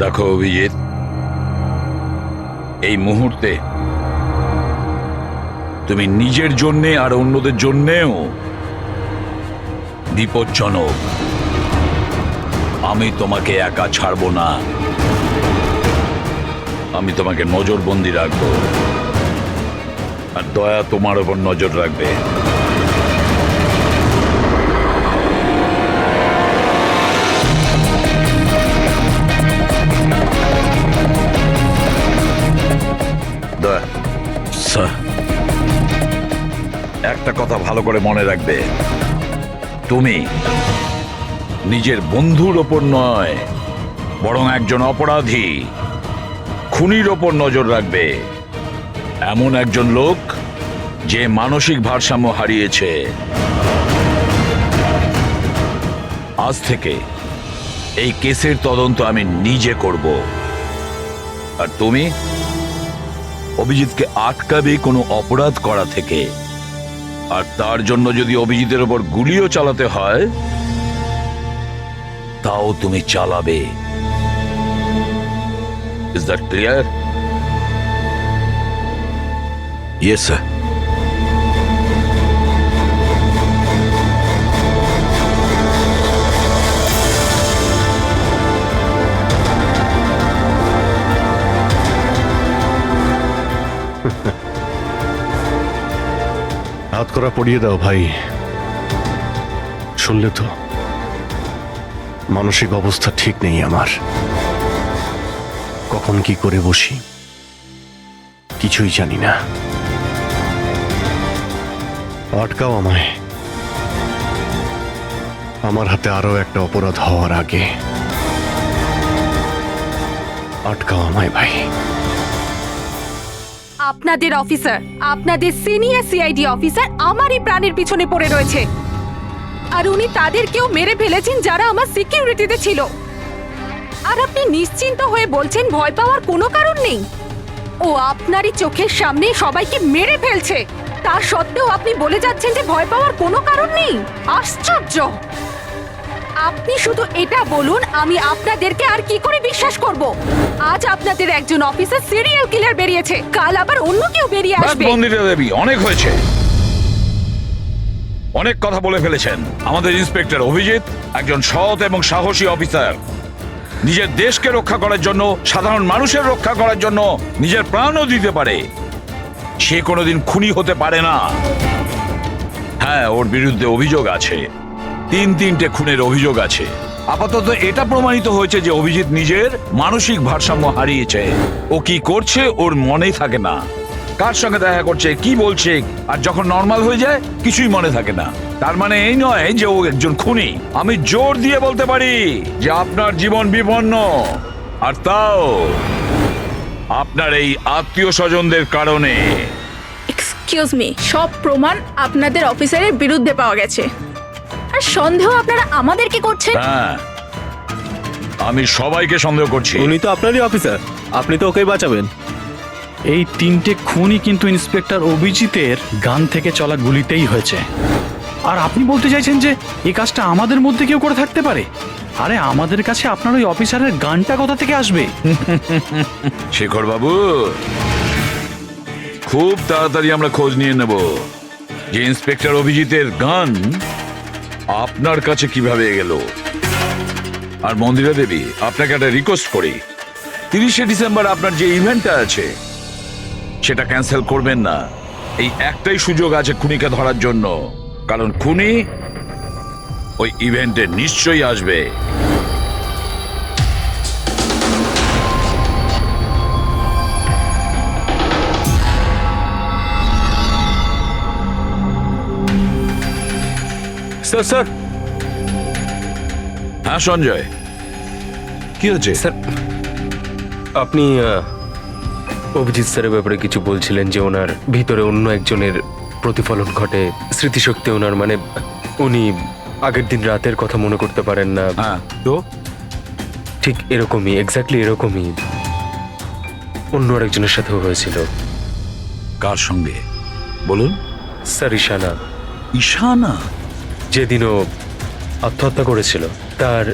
দেখো অভিজিৎ, এই মুহূর্তে তুমি নিজের জন্যে আর অন্যদের জন্যেও বিপজ্জনক। আমি তোমাকে একা ছাড়বো না, আমি তোমাকে নজরবন্দি রাখবো, আর দয়া তোমার ওপর নজর রাখবে। স্যার, একটা কথা ভালো করে মনে রাখবে, তুমি নিজের বন্ধুর ওপর নয়, বরং একজন অপরাধী খুনির ওপর নজর রাখবে। এমন একজন লোক যে মানসিক ভারসাম্য হারিয়েছে। আজ থেকে এই কেসের তদন্ত আমি নিজে করব। আর তুমি অভিজিৎকে আটকাবে কোনো অপরাধ করা থেকে। আর তার জন্য যদি অভিজিতের ওপর গুলিও চালাতে হয়, তাও তুমি চালাবে। Is that clear? Yes sir. হাত করা পড়িয়ে দাও ভাই। শুনলে তো, মানসিক অবস্থা ঠিক নেই আমার। কখন কি করে বসি কিছুই জানি না। আটকাও আমায়, আমার হাতে আরো একটা অপরাধ হওয়ার আগে। আটকাও আমায় ভাই। আপনাদের অফিসার, আপনাদের সিনিয়র সিআইডি অফিসার আমারই প্রাণের পিছনে পড়ে রয়েছে। আর উনি তাদেরকেও মেরে ফেলেছেন যারা আমার সিকিউরিটিতে ছিল। আর আপনি নিশ্চিন্ত হয়ে বলছেন ভয় পাওয়ার কোনো কারণ নেই। ও আপনারই চোখের সামনে সবাইকে মেরে ফেলছে, তা সত্ত্বেও আপনি বলে যাচ্ছেন যে ভয় পাওয়ার কোনো কারণ নেই। আশ্চর্য! আপনি শুধু এটা বলুন, আমি আপনাদেরকে আর কি করে বিশ্বাস করব? আজ আপনাদের একজন অফিসার সিরিয়াল কিলার বেরিয়েছে, কাল আবার অন্য কেউ বেরিয়ে আসবে। মন্দিরা দেবী, অনেক হয়েছে। অনেক কথা বলে ফেলেছেন। আমাদের ইন্সপেক্টর অভিজিৎ একজন সৎ এবং সাহসী অফিসার। নিজের দেশকে রক্ষা করার জন্য, সাধারণ মানুষের রক্ষা করার জন্য নিজের প্রাণও দিতে পারে। সে কোনোদিন খুনি হতে পারে না। হ্যাঁ, ওর বিরুদ্ধে অভিযোগ আছে, তিনটে খুনের অভিযোগ আছে। আপাতত এটা প্রমাণিত হয়েছে যে অভিজিৎ নিজের মানসিক ভারসাম্য হারিয়েছে। ও কি করছে ওর মনেই থাকে না, কার সঙ্গে দেখা করছে, কি বলছে, আর যখন নর্মাল হয়ে যায় কিছুই মনে থাকে না। তার মানে এই নয় যে ও একজন খুনি। আমি জোর দিয়ে বলতে পারি যে আপনার জীবন বিপন্ন, আর তাও আপনার এই আত্মীয় স্বজনদের কারণে। এক্সকিউজ মি, সব প্রমাণ আপনাদের অফিসারের বিরুদ্ধে পাওয়া গেছে, আর সন্দেহ আপনারা আমাদেরকে করছেন? হ্যাঁ, আমি সবাইকে সন্দেহ করছি। উনি তো আপনারই অফিসার, আপনি তো ওকেই বাঁচাবেন। এই তিনটে খুনই কিন্তু ইন্সপেক্টর অভিজিতের গান থেকে চলা গুলিতেই হয়েছে। আর আপনি বলতে চাইছেন যে এই কাজটা আমাদের মধ্যে কেউ করে থাকতে পারে? আরে আমাদের কাছে আপনার ওই অফিসারের গানটা কোথা থেকে আসবে? শেখর বাবু, খুব তাড়াতাড়ি আমরা খোঁজ নিয়ে নেব যে ইন্সপেক্টর অভিজিতের গান আপনার কাছে কিভাবে গেল। আর মন্দিরা দেবী, আপনাকে একটা রিকোয়েস্ট করি, 30শে ডিসেম্বর আপনার যে ইভেন্টটা আছে সেটা ক্যান্সেল করবেন না। এই একটাই সুযোগ আছে খুনিকে ধরার জন্য, কারণ খুনি ওই ইভেন্টে নিশ্চয়ই আসবে। Sir sir. হ্যাঁ সঞ্জয়, কি হচ্ছে স্যার? আপনি অভিজিৎ স্যারের ব্যাপারে কিছু বলছিলেন যে ওনার ভিতরে অন্য একজনের প্রতিফলন ঘটে, স্মৃতিশক্তি ওনার, মানে উনি আগের দিন রাতের কথা মনে করতে পারেন না। তো ঠিক এরকমই, এক্স্যাক্টলি এরকমই অন্য আরেকজনের সাথেও হয়েছিল। কার সঙ্গে বলুন? স্যার ঈশানা। ঈশানা? যেদিনও আত্মহত্যা করেছিল তার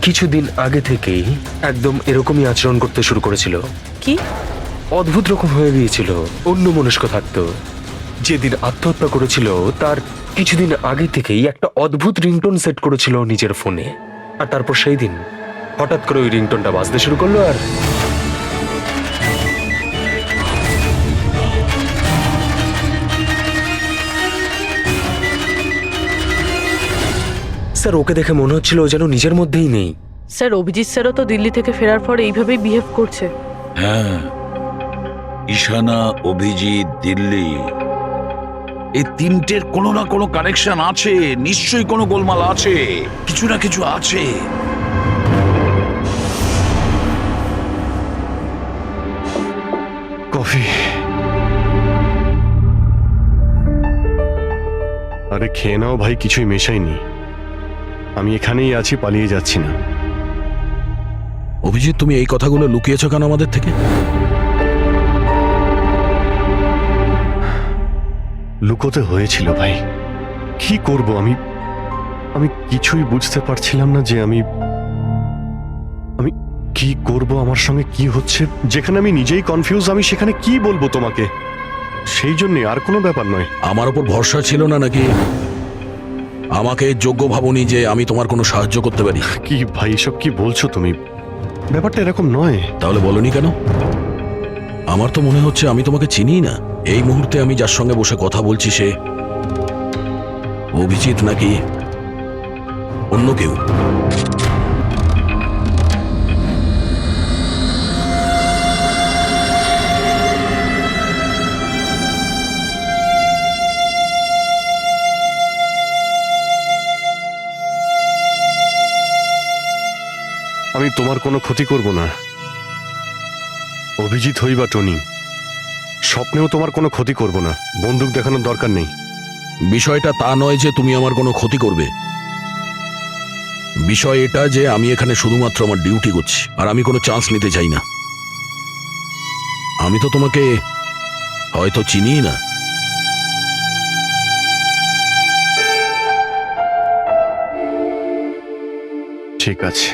কিছুদিন আগে থেকেই একদম এরকমই আচরণ করতে শুরু করেছিল। কি অদ্ভুত রকম হয়ে গিয়েছিল, অন্য মনস্ক থাকতো। যেদিন আত্মহত্যা করেছিল তার কিছুদিন আগে থেকেই একটা অদ্ভুত রিংটোন সেট করেছিল নিজের ফোনে। আর তারপর সেই দিন হঠাৎ করে ওই রিংটোনটা বাজতে শুরু করলো। আর স্যার ওকে দেখে মনে হচ্ছিল ও যেন নিজের মধ্যেই নেই। স্যার অভিজিৎ স্যারও তো দিল্লি থেকে ফেরার পর এইভাবেই বিহেভ করছে। হ্যাঁ, ঈশানা, অভিজিৎ, দিল্লি, এই তিনটের কোনো না কোনো কানেকশন আছে, নিশ্চয়ই কোনো গোলমাল আছে, কিছু না কিছু আছে। কফি। আরে খেয়ে নাও ভাই, কিছুই মেশাইনি। আমি এখানেই আছি, পালিয়ে যাচ্ছি না। অভিজিৎ, তুমি এই কথাগুলো লুকিয়েছো কেন আমাদের থেকে? লুকোতে হয়েছিল ভাই, কি করব আমি আমি কিছুই বুঝতে পারছিলাম না যে আমি কি করব, আমার সঙ্গে কি হচ্ছে। যেখানে আমি নিজেই কনফিউজ, আমি সেখানে কি বলবো তোমাকে। সেই জন্য আর কোনো ব্যাপার নয়। আমার উপর ভরসা ছিল না নাকি? আমাকে যোগ্য ভাবনি যে আমি তোমার কোনো সাহায্য করতে পারি? কি ভাই, এসব কি বলছো তুমি? ব্যাপারটা এরকম নয়। তাহলে বলনি কেন? আমার তো মনে হচ্ছে আমি তোমাকে চিনি না। এই মুহূর্তে আমি যার সঙ্গে বসে কথা বলছি সে অভিজিৎ নাকি অন্য কেউ? আমি তোমার কোনো ক্ষতি করব না, অভিজিৎ হই বা টনি। স্বপ্নেও তোমার কোনো ক্ষতি করব না। বন্দুক দেখানোর দরকার নেই। বিষয়টা তা নয় যে তুমি আমার কোনো ক্ষতি করবে। বিষয় এটা যে আমি এখানে শুধুমাত্র আমার ডিউটি করছি, আর আমি কোনো চান্স নিতে চাই না। আমি তো তোমাকে হয়তো চিনি না। ঠিক আছে,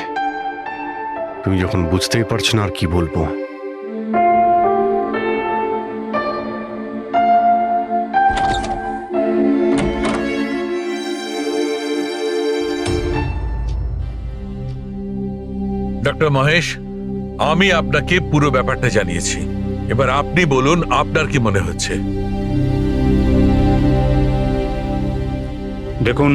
তুমি যখন বুঝতেই পারছো না আর কি বলবো। ডক্টর মহেশ, আমি আপনাকে পুরো ব্যাপারটা জানিয়েছি। এবার আপনি বলুন আপনার কি মনে হচ্ছে। দেখুন,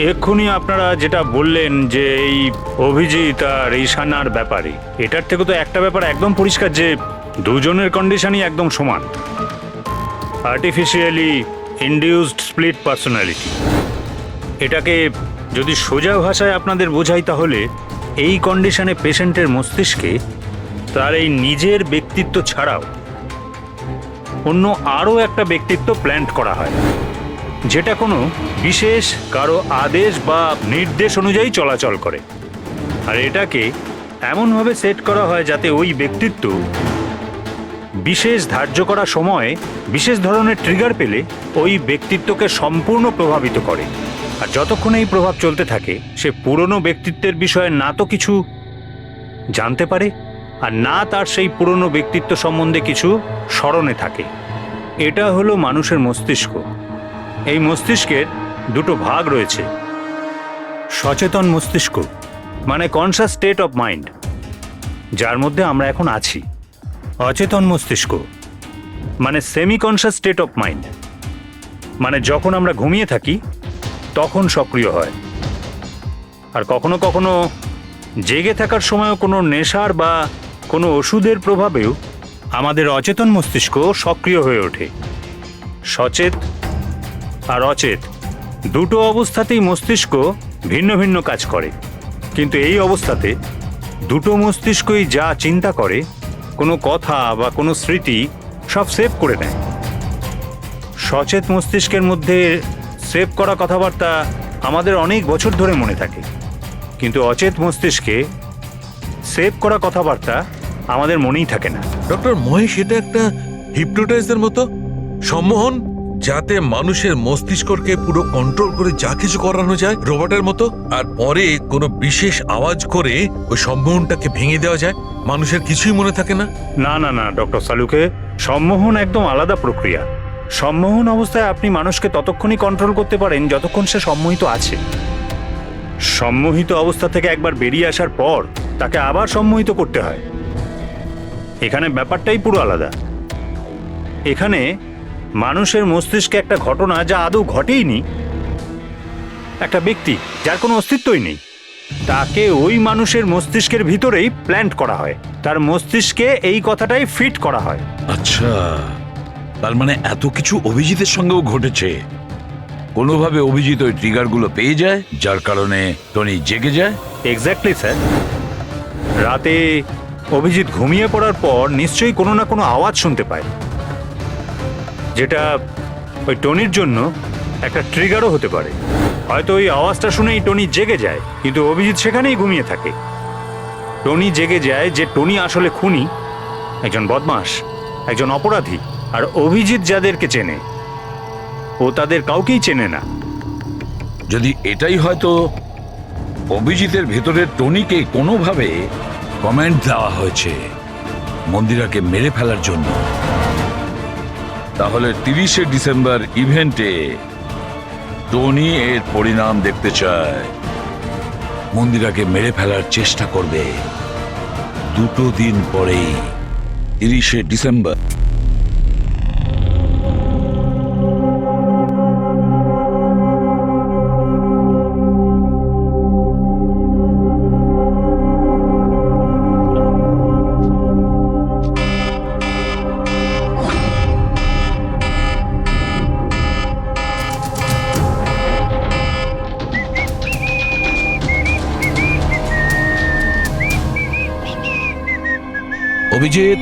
এক্ষুনি আপনারা যেটা বললেন যে এই অভিজিৎ আর ঈশানার ব্যাপারে, এটার থেকে তো একটা ব্যাপার একদম পরিষ্কার যে দুজনের কন্ডিশনই একদম সমান। Artificially induced split personality. এটাকে যদি সোজা ভাষায় আপনাদের বোঝাই তাহলে এই কন্ডিশনে পেশেন্টের মস্তিষ্কে তার এই নিজের ব্যক্তিত্ব ছাড়াও অন্য আরও একটা ব্যক্তিত্ব প্ল্যান্ট করা হয়, যেটা কোনো বিশেষ কারো আদেশ বা নির্দেশ অনুযায়ী চলাচল করে। আর এটাকে এমনভাবে সেট করা হয় যাতে ওই ব্যক্তিত্ব বিশেষ ধার্য করা সময়ে বিশেষ ধরনের ট্রিগার পেলে ওই ব্যক্তিত্বকে সম্পূর্ণ প্রভাবিত করে। আর যতক্ষণ এই প্রভাব চলতে থাকে সে পুরনো ব্যক্তিত্বের বিষয়ে না তো কিছু জানতে পারে আর না তার সেই পুরনো ব্যক্তিত্ব সম্বন্ধে কিছু স্মরণে থাকে। এটা হলো মানুষের মস্তিষ্ক। এই মস্তিষ্কের দুটো ভাগ রয়েছে। সচেতন মস্তিষ্ক মানে কনসাস স্টেট অফ মাইন্ড, যার মধ্যে আমরা এখন আছি। অচেতন মস্তিষ্ক মানে semi conscious state of mind, মানে যখন আমরা ঘুমিয়ে থাকি তখন সক্রিয় হয়। আর কখনো কখনো জেগে থাকার সময়ও কোনো নেশার বা কোনো ওষুধের প্রভাবেও আমাদের অচেতন মস্তিষ্ক সক্রিয় হয়ে ওঠে। সচেত আর অচেত দুটো অবস্থাতেই মস্তিষ্ক ভিন্ন ভিন্ন কাজ করে, কিন্তু এই অবস্থাতে দুটো মস্তিষ্কই যা চিন্তা করে, কোনো কথা বা কোনো স্মৃতি সব সেভ করে নেয়। সচেত মস্তিষ্কের মধ্যে সেভ করা কথাবার্তা আমাদের অনেক বছর ধরে মনে থাকে, কিন্তু অচেত মস্তিষ্কে সেভ করা কথাবার্তা আমাদের মনেই থাকে না। ডক্টর মহেশ, এটা একটা হিপনোটাইজের মতো সম্মোহন, যাতে মানুষের মস্তিষ্ককে পুরো কন্ট্রোল করে যা কিছু করানো যায় রোবটের মতো, আর পরে কোনো বিশেষ আওয়াজ করে ওই সম্মোহনটাকে ভেঙে দেওয়া যায়। মানুষের কিছুই মনে থাকে না। না না না ডক্টর সালুকে, সম্মোহন একদম আলাদা প্রক্রিয়া। সম্মোহন অবস্থায় আপনি মানুষকে ততক্ষণই কন্ট্রোল করতে পারেন যতক্ষণ সে সম্মোহিত আছে। সম্মোহিত অবস্থা থেকে একবার বেরিয়ে আসার পর তাকে আবার সম্মোহিত করতে হয়। এখানে ব্যাপারটাই পুরো আলাদা। এখানে মানুষের মস্তিষ্কে একটা ঘটনা যা আদৌ ঘটেইনি, একটা ব্যক্তি যার কোনো অস্তিত্বই নেই, তাকে ওই মানুষের মস্তিষ্কের ভিতরেই প্ল্যান্ট করা হয়, তার মস্তিষ্কে এই কথাটাই ফিট করা হয়। আচ্ছা, তার মানে এত কিছু অভিজিতের সঙ্গেও ঘটেছে। কোনোভাবে অভিজিৎ ওই ট্রিগারগুলো পেয়ে যায়, যার কারণে টনি জেগে যায়। Exactly sir. রাতে অভিজিৎ ঘুমিয়ে পড়ার পর নিশ্চয়ই কোনো না কোনো আওয়াজ শুনতে পায়, যেটা ওই টনির জন্য একটা ট্রিগারও হতে পারে। হয়তো ওই আওয়াজটা শুনেই টনি জেগে যায়, কিন্তু অভিজিৎ সেখানেই ঘুমিয়ে থাকে। টনি জেগে যায় যে টনি আসলে খুনি, একজন বদমাশ, একজন অপরাধী। আর অভিজিৎ যাদেরকে চেনে, ও তাদের কাউকেই চেনে না। যদি এটাই হয়তো অভিজিতের ভেতরের টনিকে কোনোভাবে কমেন্ট দেওয়া হয়েছে মন্দিরাকে মেরে ফেলার জন্য, তাহলে 30শে ডিসেম্বর ইভেন্টে টনি এর পরিণাম দেখতে চায়। মন্দিরাকে মেরে ফেলার চেষ্টা করবে 2 দিন পরেই, 30শে ডিসেম্বর। অভিজিৎ,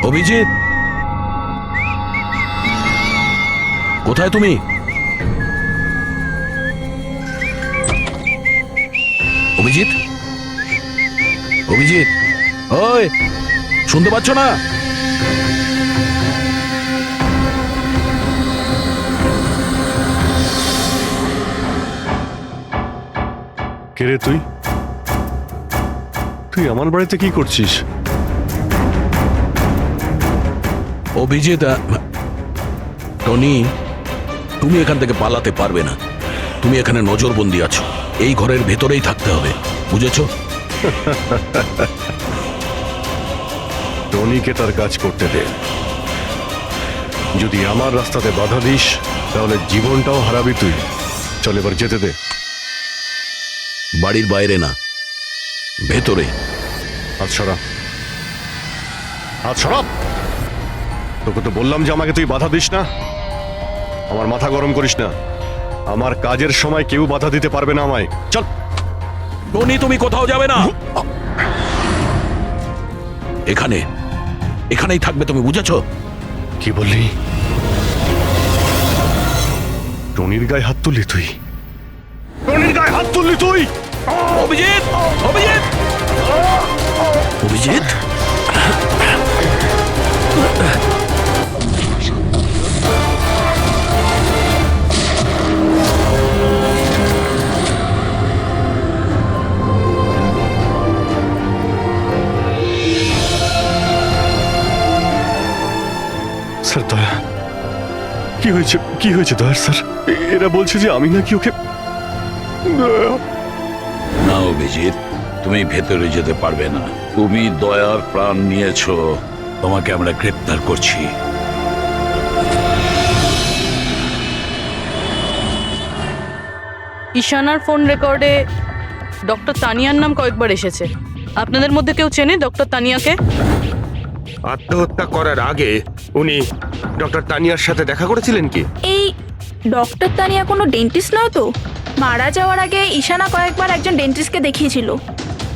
অভিজিৎ, কোথায় তুমি? অভিজিৎ, অভিজিৎ, ওই শুনতে পাচ্ছ না? কে রে তুই? তুই আমার বাড়িতে কি করছিস? অভিজিৎ, টনি, তুমি এখান থেকে পালাতে পারবে না। তুমি এখানে নজরবন্দি আছো, এই ঘরের ভেতরেই থাকতে হবে, বুঝেছো? টনিকে তার কাজ করতে দে। যদি আমার রাস্তাতে বাধা দিস তাহলে জীবনটাও হারাবি তুই। চল এবার যেতে দে। বাড়ির বাইরে না, ভেতরে। হাত সরা, হাত সরা। তোকে তো বললাম যে আমাকে তুই বাধা দিস না। আমার মাথা গরম করিস না। আমার কাজের সময় কেউ বাধা দিতে পারবে না আমায়। চল। টনি, তুমি কোথাও যাবে না, এখানে, এখানেই থাকবে তুমি, বুঝেছো? কি বললি? টনির গায়ে হাত তুললি তুই? টনির গায়ে হাত তুললি তুই? অভিজিৎ, অভিজিৎ, অভিজিৎ, স্যার দয়া, কি হয়েছে? কি হয়েছে দয়ার স্যার? এরা বলছে যে আমি নাকি ওকে। না অভিজিৎ, তুমি ভেতরে যেতে পারবে না। তুমি দয়ার প্রাণ নিয়েছো, তোমাকে আমরা গ্রেপ্তার করছি। ঈশানার ফোন রেকর্ডে ডক্টর তানিয়ার নাম কয়েকবার এসেছে। আপনাদের মধ্যে কেউ চেনে ডক্টর তানিয়াকে? আত্মহত্যা করার আগে উনি ডক্টর তানিয়ার সাথে দেখা করেছিলেন কি? এই ডক্টর তানিয়া কোনো ডেন্টিস্ট নয় তো? মারা যাওয়ার আগে ঈশানা কয়েকবার একজন ডেন্টিস্টকে দেখিয়েছিল।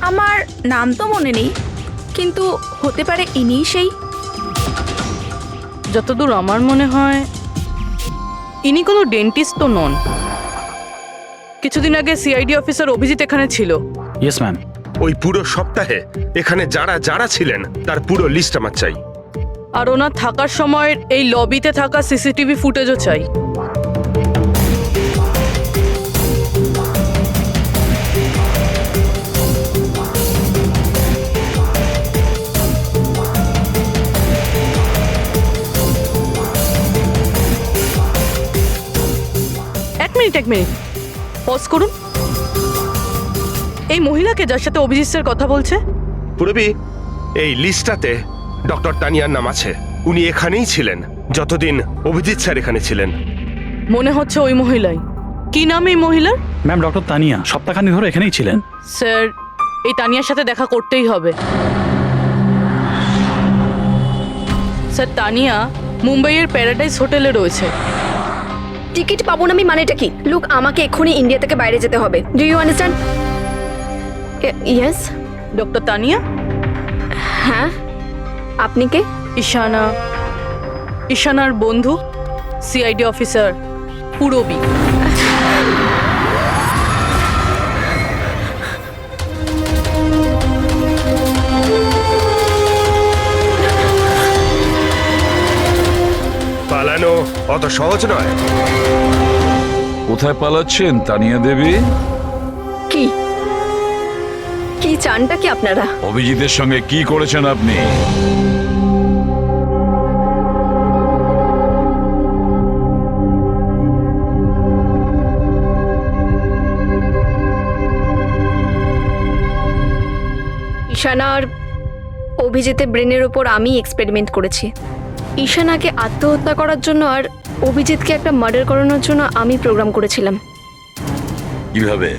আমার নাম তো মনে নেই, কিন্তু হতে পারে ইনিই সেই। যতদূর আমার মনে হয় ইনি কোনো ডেন্টিস্ট তো নন। কিছুদিন আগে সিআইডি অফিসার অভিজিৎ এখানে ছিল। Yes ma'am. ওই পুরো সপ্তাহে এখানে যারা যারা ছিলেন তার পুরো লিস্ট আমার চাই। আর ওনার থাকার সময় এই লবিতে থাকা সিসিটিভি ফুটেজও চাই। এক মিনিট পজ করুন। এই মহিলাকে যার সাথে অভিজিৎ স্যার কথা বলছে? পুরবি, এই লিস্টটাতে ডক্টর তানিয়ার নাম আছে। উনি এখানেই ছিলেন যতদিন অভিজিৎ স্যার এখানে ছিলেন। মনে হচ্ছে ওই মহিলাই। কি নাম এই মহিলার? ম্যাম ডক্টর তানিয়া, সপ্তাহখানি ধরে এখানেই ছিলেন। স্যার, এই তানিয়ার সাথে দেখা করতেই হবে। স্যার, তানিয়া মুম্বাইয়ের প্যারাডাইস হোটেলে রয়েছে। টিকিট পাবো না আমি মানেটা কি? লুক, আমাকে এক্ষুনি ইন্ডিয়া থেকে বাইরে যেতে হবে। Do you understand? Yes. Doctor Tania? হ্যাঁ, আপনি কে? ঈশানা, ঈশানার বন্ধু, সিআইডি অফিসার পুরবী। পালানো অত সহজ নয়। কোথায় পালাচ্ছেন তানিয়া দেবী? কি কি চানটা কি আপনারা? অভিজিতের সঙ্গে কি করেছেন আপনি? ঈশানার অভিজিতের ব্রেনের ওপর আমি এক্সপেরিমেন্ট করেছি। ঈশানাকে আত্মহত্যা করার জন্য আর অভিজিৎকে একটা মার্ডার করানোর জন্য আমি প্রোগ্রাম করেছিলাম। কিভাবে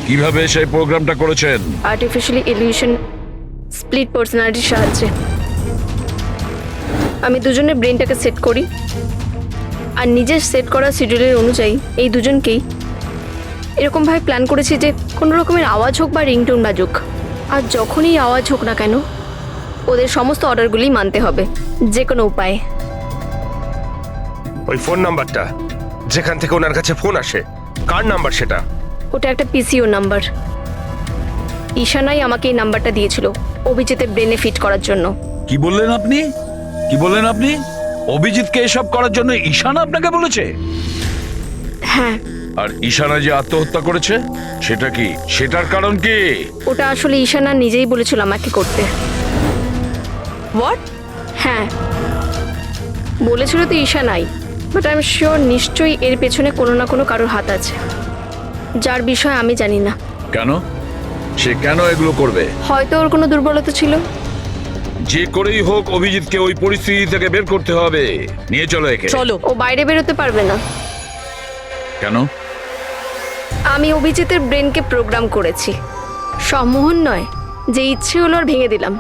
কিভাবে সেই প্রোগ্রামটা করেছেন? আর্টিফিশিয়ালি ইলিউশন স্প্লিট পার্সোনালিটির সাহায্যে আমি দুজনের ব্রেনটাকে সেট করি, আর নিজের সেট করা শিডিউলের অনুযায়ী এই দুজনকেই এরকমভাবে প্ল্যান করেছি যে কোনো রকমের আওয়াজ হোক বা রিংটোন বাজুক, আর যখনই আওয়াজ হোক না কেন ওদের সমস্ত অর্ডারগুলি মানতে হবে যে কোনো উপায়ে। ওই ফোন নাম্বারটা যেখান থেকে ওনার কাছে ফোন আসে, কার নাম্বার সেটা? ওটা একটা পিসিও নাম্বার। ঈশানাই আমাকে এই নাম্বারটা দিয়েছিল অভিজিতের ব্রেনে ফিট করার জন্য। কি বললেন আপনি? কি বললেন আপনি? অভিজিৎকে এসব করার জন্য ঈশানা আপনাকে বলেছে? হ্যাঁ। আর ঈশানা যে আত্মহত্যা করেছে সেটা কি? সেটার কারণ কি? ওটা আসলে ঈশানা নিজেই বলেছিল আমাকে করতে। হোয়াট? হ্যাঁ, বলেছিল তো ঈশানাই, বাট আই এম শিওর নিশ্চয়ই এর পেছনে কোনো না কোনো কারোর হাত আছে, যার বিষয়ে আমি জানি না। কেন? সে কেন এগুলো করবে? হয়তো ওর কোনো দুর্বলতা ছিল। যে করেই হোক অভিজিৎকে ওই পরিস্থিতি থেকে বের করতে হবে। নিয়ে চলো একে। চলো। ও বাইরে বেরোতে পারবে না। কেন? আমি অভিজিতের ব্রেনকে প্রোগ্রাম করেছি। সম্মোহন নয়, যে ইচ্ছে হলো আর ভেঙে দিলাম।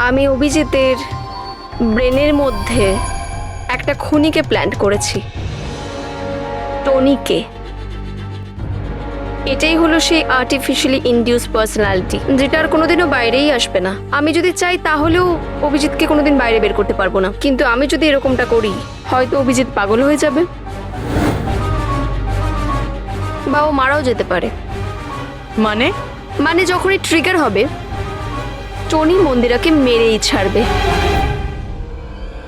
আমি অভিজিতের ব্রেনের মধ্যে একটা খুনিকে প্ল্যান করেছি, টনিকে। এটাই হলো সেই আর্টিফিশিয়ালি ইনডিউস পার্সোনালিটি, যেটা আর কোনোদিনও বাইরেই আসবে না। আমি যদি চাই তাহলেও অভিজিৎকে কোনোদিন বাইরে বের করতে পারবো না, কিন্তু আমি যদি এরকমটা করি হয়তো অভিজিৎ পাগল হয়ে যাবে বা ও মারাও যেতে পারে। মানে যখনই ট্রিগার হবে টনি মন্দিরাকে মেরেই ছাড়বে,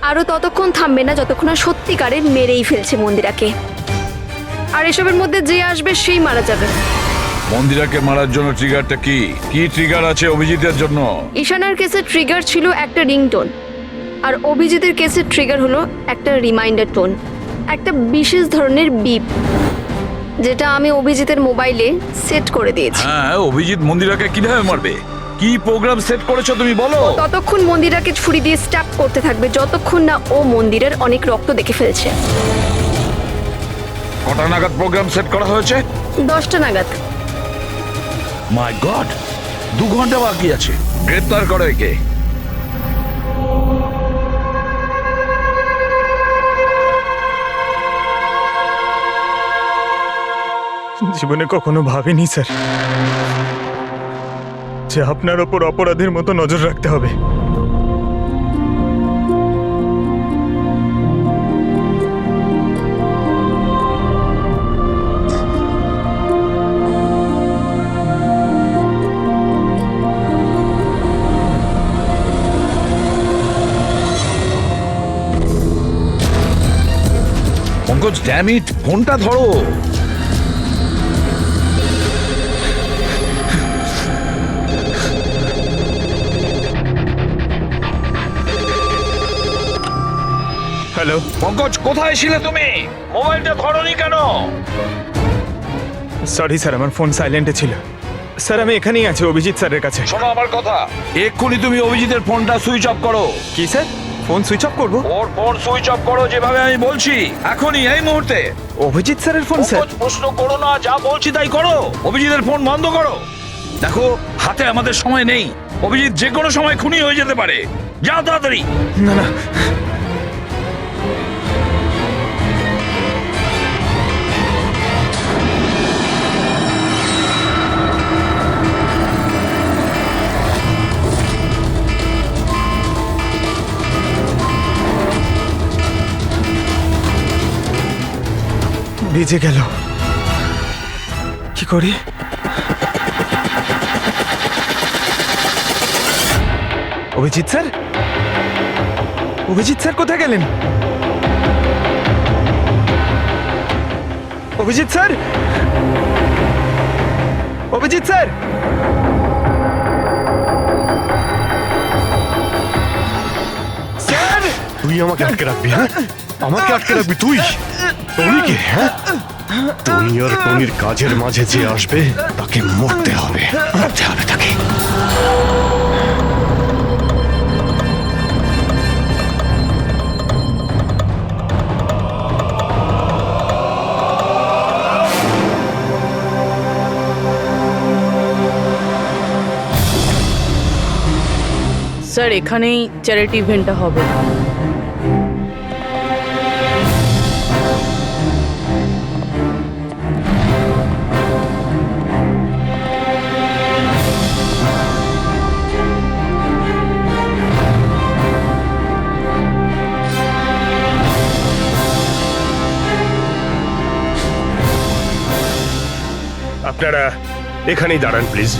আরও ততক্ষণ থামবে না যতক্ষণ না সত্যিকারের মেরেই ফেলছে মন্দিরাকে। আর এসবের মধ্যে যে আসবে সেই মারা যাবে। মন্দিরাকে মারার জন্য ট্রিগারটা কি? কি ট্রিগার আছে অভিজিতের জন্য? ঈশানার কেসের ট্রিগার ছিল একটা রিংটোন, আর অভিজিতের কেসের ট্রিগার হলো একটা রিমাইন্ডার টোন, একটা বিশেষ ধরনের বিপ, যেটা আমি অভিজিতের মোবাইলে সেট করে দিয়েছি। হ্যাঁ, অভিজিৎ মন্দিরাকে কিভাবে মারবে? কি প্রোগ্রাম সেট করেছো তুমি বলো? ততক্ষণ মন্দিরাকে ছুরি দিয়ে স্ট্যাপ করতে থাকবে যতক্ষণ না ও মন্দিরের অনেক রক্ত দেখে ফেলছে। কটা নাগাদ প্রোগ্রাম সেট করা হয়েছে? 10টা নাগাদ। মাই গড, 2 ঘন্টা বাকি আছে। গ্রেফতার করো একে। জীবনে কখনো ভাবিনি স্যার যে আপনার ওপর অপরাধীর মতো নজর রাখতে হবে। পঙ্কজ, ড্যাম ইট, ফোনটা ধরো। হ্যালো পঙ্কজ, কোথায় ছিলে তুমি? মোবাইলটা ধরোনি কেন? সরি স্যার, আমার ফোন সাইলেন্টে ছিল। স্যার আমি এখানেই আছি অভিজিৎ স্যারের কাছে। শোনো আমার কথা, এক্ষুনি তুমি অভিজিতের ফোনটা সুইচ অফ করো। কি স্যার? ফোন সুইচ অফ করবো? ওর ফোন সুইচ অফ করো যেভাবে আমি বলছি, এখনই, এই মুহূর্তে। অভিজিৎ স্যারের ফোন স্যার। প্রশ্ন করো না, যা বলছি তাই করো। অভিজিতের ফোন বন্ধ করো। দেখো, হাতে আমাদের সময় নেই। অভিজিৎ যে কোনো সময় খুনি হয়ে যেতে পারে। যাও তাড়াতাড়ি। না না, ভিজে গেল, কি করি? অভিজিৎ স্যার, অভিজিৎ স্যার কোথায় গেলেন? Abhijit sir, Abhijit sir, sir, তুই আমাকে আটকে রাখবি? হ্যাঁ, আমাকে আটকে রাখবি তুই? টনিকে? হ্যাঁ, টনি আর টনির কাজের মাঝে যে আসবে তাকে মরতে হবে, মরতে হবে তাকে। স্যার এখানেই চ্যারিটি ইভেন্টটা হবে। আপনারা এখানেই দাঁড়ান please.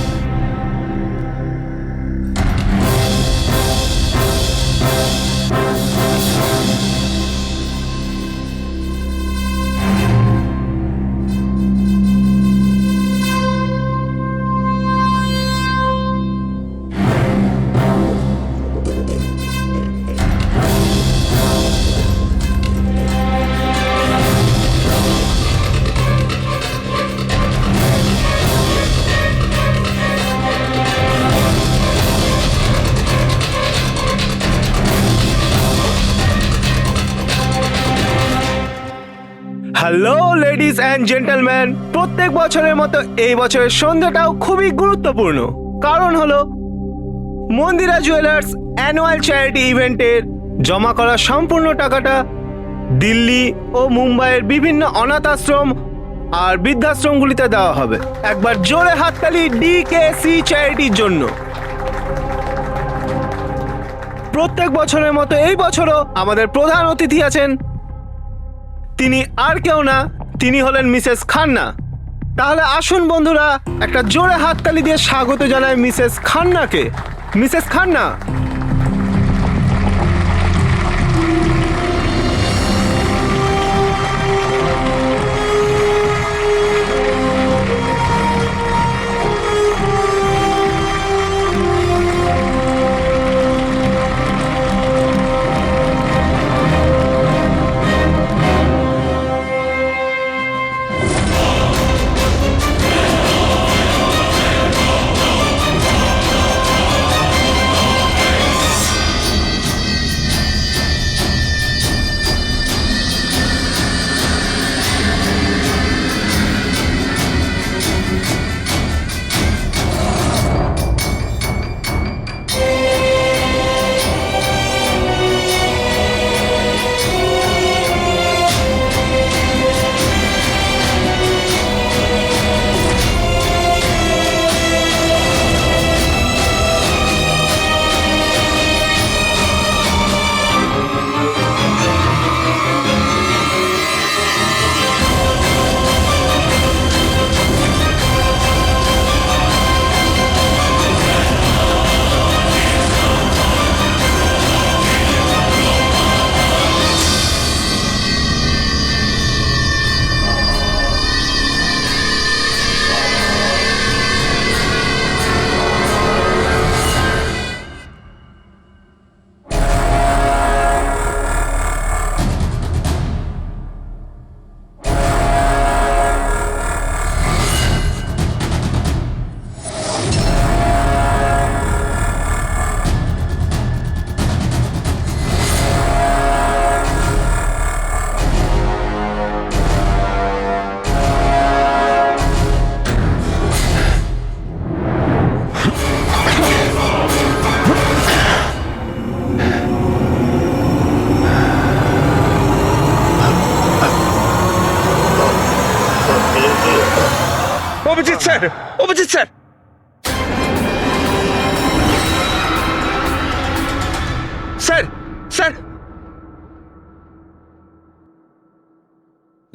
Hello ladies and gentleman, প্রত্যেক বছরের মতো এই বছরের সন্ধ্যাটাও খুবই গুরুত্বপূর্ণ। কারণ হলো মন্দিরা জুয়েলার্স অ্যানুয়াল চ্যারিটি ইভেন্টের জমা করা সম্পূর্ণ টাকাটা দিল্লি ও মুম্বাইয়ের বিভিন্ন অনাথ আশ্রম আর বৃদ্ধাশ্রমগুলিতে দেওয়া হবে। একবার জোরে হাততালি ডিকেসি চ্যারিটির জন্য। প্রত্যেক বছরের মতো এই বছরও আমাদের প্রধান অতিথি আছেন। তিনি আর কেউ না, তিনি হলেন মিসেস খান্না। তাহলে আসুন বন্ধুরা, একটা জোরে হাততালি দিয়ে স্বাগত জানাই মিসেস খান্নাকে। Mrs Khanna,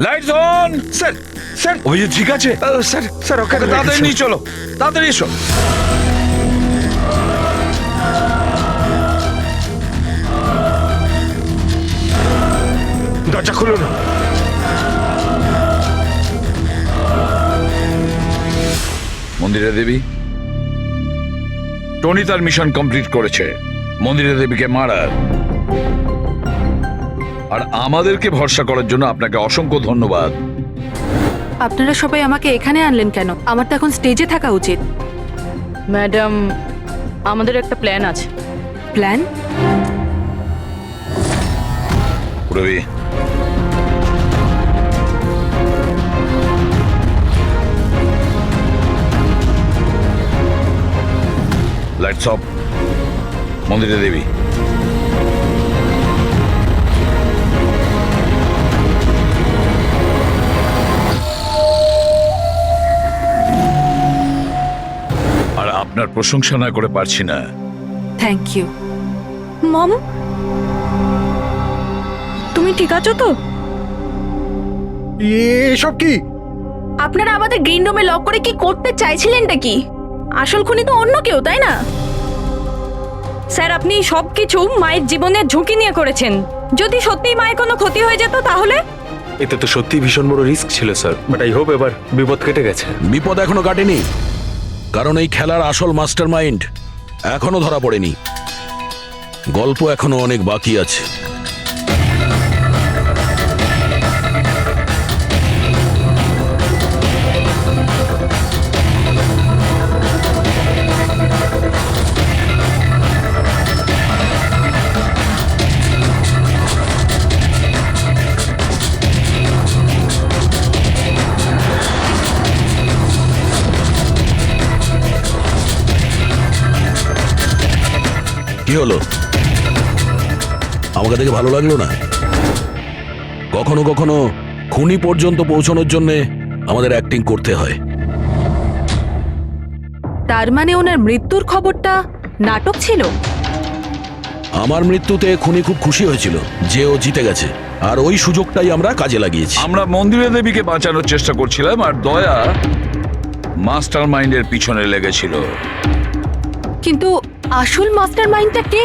lights on. Sir sir Abhijit ঠিক আছে? স্যার স্যার ওকে তাড়াতাড়ি নিয়ে চলো, তাড়াতাড়ি এসো। দরজা খুলো না। মন্দিরা দেবী, টনি তার মিশন কমপ্লিট করেছে, মন্দিরা দেবীকে মারার। আর আমাদেরকে ভরসা করার জন্য আপনাকে অসংখ্য ধন্যবাদ। আপনারা সবাই আমাকে এখানে আনলেন কেন? আমার তো এখন স্টেজে থাকা উচিত। ম্যাডাম, আমাদের একটা প্ল্যান আছে। Plan? Ravi, lights off. Mandira Devi, আর আপনার প্রশংসা না করে পারছি না। Thank you. মম, তুমি ঠিক আছো তো? এসব কি? আপনারা আমাদের গ্রিন রুমে লক করে কি করতে চাইছিলেনটা কি? আসল খুনি তো অন্য কেউ, তাই না? স্যার, আপনি সবকিছু মায়ের জীবনের ঝুঁকি নিয়ে করেছেন। যদি সত্যিই মায়ের কোনো ক্ষতি হয়ে যেত তাহলে? এতে তো সত্যি ভীষণ বড় রিস্ক ছিল স্যার, বাট আই হোপ এবার বিপদ কেটে গেছে। বিপদ এখনো কাটেনি, কারণ এই খেলার আসল মাস্টার মাইন্ড এখনো ধরা পড়েনি। গল্প এখনো অনেক বাকি আছে। কি হলো? আমাকে দেখে ভালো লাগলো না? কখনো কখনো খুনি পর্যন্ত পৌঁছানোর জন্য আমাদের অ্যাক্টিং করতে হয়। তার মানে ওনার মৃত্যুর খবরটা নাটক ছিল? আমার মৃত্যুতে খুনি খুব খুশি হয়েছিল যে ও জিতে গেছে, আর ওই সুযোগটাই আমরা কাজে লাগিয়েছি। আমরা মন্দিরা দেবীকে বাঁচানোর চেষ্টা করছিলাম, আর দয়া মাস্টার মাইন্ডের পিছনে লেগেছিল। কিন্তু আসল মাস্টার মাইন্ডটা কে?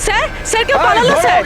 স্যার, স্যার কেউ পালালো স্যার।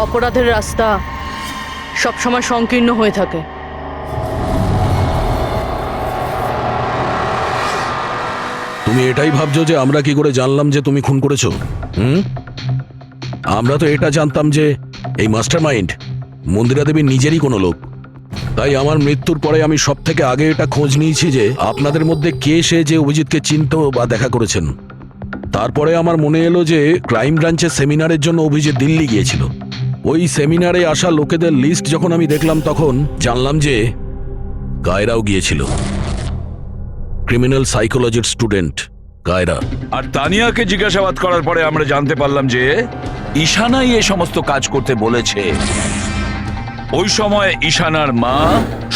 অপরাধের রাস্তা সবসময় সংকীর্ণ হয়ে থাকে। তুমি এটাই ভাবছো যে আমরা কি করে জানলাম যে তুমি খুন করেছো? আমরা তো এটা জানতাম যে এই মাস্টার মাইন্ড মন্দিরা দেবীর নিজেরই কোনো লোক। তাই আমার মৃত্যুর পরে আমি সব থেকে আগে এটা খোঁজ নিয়েছি যে আপনাদের মধ্যে কে সে যে অভিজিৎকে চিনতো বা দেখা করেছেন। তারপরে আমার মনে এলো যে ক্রাইম ব্রাঞ্চের সেমিনারের জন্য অভিজিৎ দিল্লি গিয়েছিল। ওই সেমিনারে আসা লোকেদের লিস্ট যখন আমি দেখলাম তখন জানলাম যে কায়রাও গিয়েছিল। ক্রিমিনাল সাইকোলজির স্টুডেন্ট কায়রা। আর তানিয়াকে জিজ্ঞাসাবাদ করার পরে আমরা জানতে পারলাম যে ঈশানাই এই সমস্ত কাজ করতে বলেছে। ওই সময় ঈশানার মা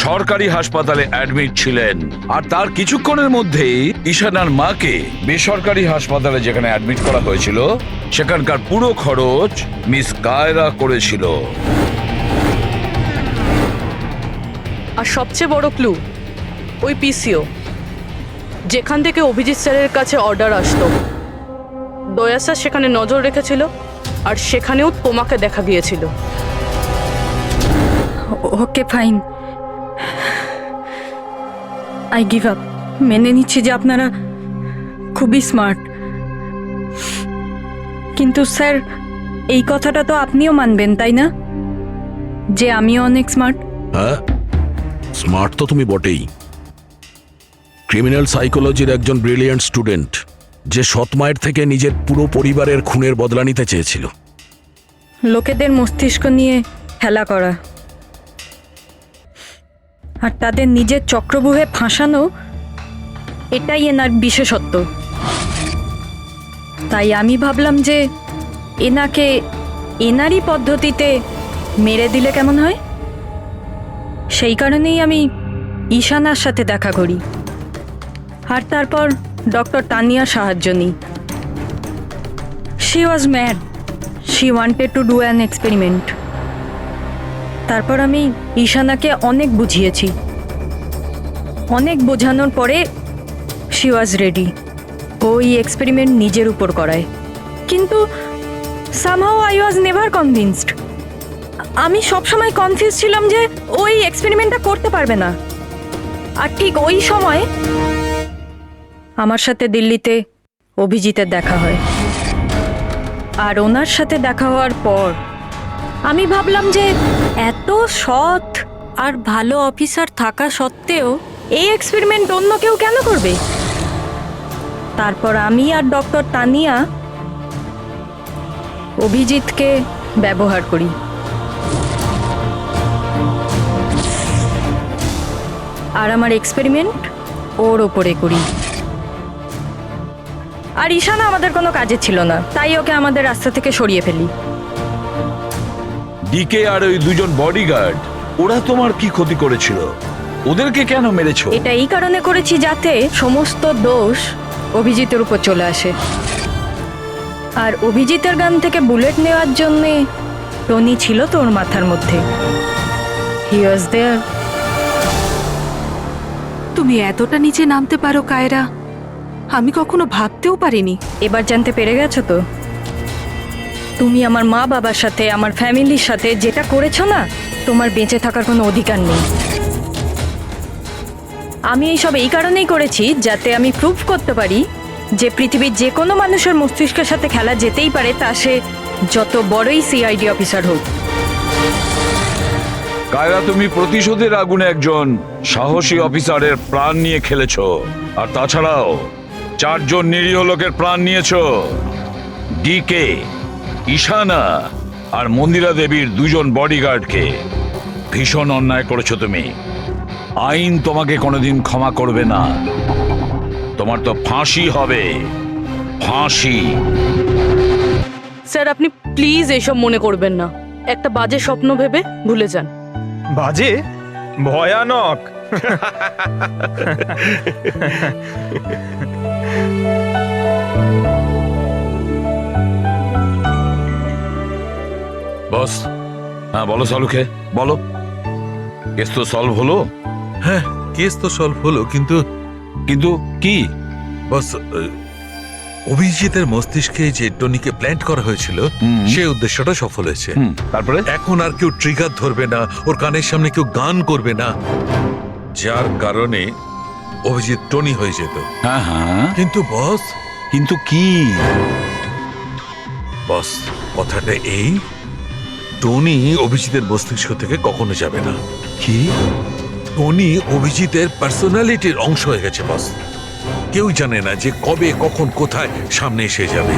সরকারি হাসপাতালে অ্যাডমিট ছিলেন, আর তার কিছুক্ষণের মধ্যেই ঈশানার মাকে বেসরকারি হাসপাতালে যেখানে অ্যাডমিট করা হয়েছিল সেখানকার পুরো খরচ মিস কায়রা করেছিল। আর সবচেয়ে বড় ক্লু, ওই পিসিও যেখান থেকে অভিজিৎ স্যারের কাছে অর্ডার আসতো দয়া স্যার সেখানে নজর রেখেছিল আর সেখানেও তোমাকে দেখা দিয়েছিল। Okay fine, I give up. মেনে নিচ্ছি যে আপনারা খুবই স্মার্ট, কিন্তু স্যার এই কথাটা তো আপনিও মানবেন তাই না, যে আমিও অনেক স্মার্ট? হ্যাঁ, স্মার্ট তো তুমি বটেই। ক্রিমিনাল সাইকোলজির একজন ব্রিলিয়ান্ট স্টুডেন্ট, যে সৎ মায়ের থেকে নিজের পুরো পরিবারের খুনের বদলা নিতে চেয়েছিল। লোকেদের মস্তিষ্ক নিয়ে খেলা করা আর তাদের নিজের চক্রব্যূহে ফাঁসানো, এটাই এনার বিশেষত্ব। তাই আমি ভাবলাম যে এনাকে এনারই পদ্ধতিতে মেরে দিলে কেমন হয়। সেই কারণেই আমি ঈশানার সাথে দেখা করি আর তারপর ডক্টর তানিয়ার সাহায্য নিই। She was mad, she wanted to do an experiment. তারপর আমি ঈশানাকে অনেক বুঝিয়েছি, অনেক বোঝানোর পরে শি ওয়াজ রেডি। ওই এক্সপেরিমেন্ট নিজের উপর করায়, কিন্তু somehow I was never convinced. আমি সবসময় কনফিউজ ছিলাম যে ওই এক্সপেরিমেন্টটা করতে পারবে না। আর ঠিক ওই সময় আমার সাথে দিল্লিতে অভিজিতের দেখা হয়, আর ওনার সাথে দেখা হওয়ার পর আমি ভাবলাম যে এত সৎ আর ভালো অফিসার থাকা সত্ত্বেও এই এক্সপেরিমেন্ট অন্য কেউ কেন করবে। তারপর আমি আর ডক্টর তানিয়া অভিজিৎকে ব্যবহার করি। আর আমার এক্সপেরিমেন্ট ওর ওপরে করি। আর ঈশানা আমাদের কোনো কাজে ছিল না, তাই ওকে আমাদের রাস্তা থেকে সরিয়ে ফেলি। ডিকে আর ওই দুজন বডিগার্ড, ওরা তোমার কি ক্ষতি করেছিল? ওদেরকে কেন মেরেছো? এটা এই কারণে করেছি যাতে সমস্ত দোষ অভিজিতের উপর চলে আসে। আর অভিজিতের গান থেকে বুলেট নেওয়ার জন্যে টনি ছিল তোর মাথার মধ্যে। হি ওয়াজ দেয়ার। তুমি এতটা নিচে নামতে পারো কায়রা, আমি কখনো ভাবতেও পারিনি। এবার জানতে পেরে গেছো তো? তুমি আমার মা বাবার সাথে, আমার ফ্যামিলির সাথে যেটা করেছো না, তোমার বেঁচে থাকার কোনো অধিকার নেই। আমি এইসব এই কারণেই করেছি যাতে আমি প্রুভ করতে পারি যে পৃথিবীর যে কোনো মানুষের মস্তিষ্কের সাথে খেলা যেতেই পারে, তা সে যত বড়ই সিআইডি অফিসার হোক। কায়রা, তুমি প্রতিশোধের আগুনে একজন সাহসী অফিসারের প্রাণ নিয়ে খেলেছো, আর তাছাড়াও 4 জন নিরীহ লোকের প্রাণ নিয়েছো। ডিকে, ঈশানা আর মন্দিরা দেবীর 2 জন বডিগার্ডকে। ভীষণ অন্যায় করেছো তুমি। আইন তোমাকে কোনোদিন ক্ষমা করবে না। তোমার তো ফাঁসি হবে, ফাঁসি। স্যার আপনি প্লিজ এসব মনে করবেন না, একটা বাজে স্বপ্ন ভেবে ভুলে যান। বাজে? ভয়ানক। বস, হ্যাঁ বলো সালুকে, বলো। কেস তো সলভ হলো? হ্যাঁ, কেস তো সলভ হলো, কিন্তু কিন্তু কি বস, অভিজিতের মস্তিষ্কে যে টনিকে প্ল্যান্ট করা হয়েছিল সেই উদ্দেশ্যটা সফল হয়েছে। তারপরে এখন আর কেউ ট্রিগার ধরবে না, ওর কানের সামনে কেউ গান করবে না, যার কারণে অভিজিৎ টনি হয়ে যেত। হ্যাঁ হ্যাঁ, কিন্তু বস, কিন্তু কি বস, কথাটা এই, টনি অভিজিতের মস্তিষ্ক থেকে কখনো যাবে না। কি? টনি অভিজিতের পার্সোনালিটির অংশ হয়ে গেছে বস। কেউ জানে না যে কবে, কখন, কোথায় সামনে এসে যাবে।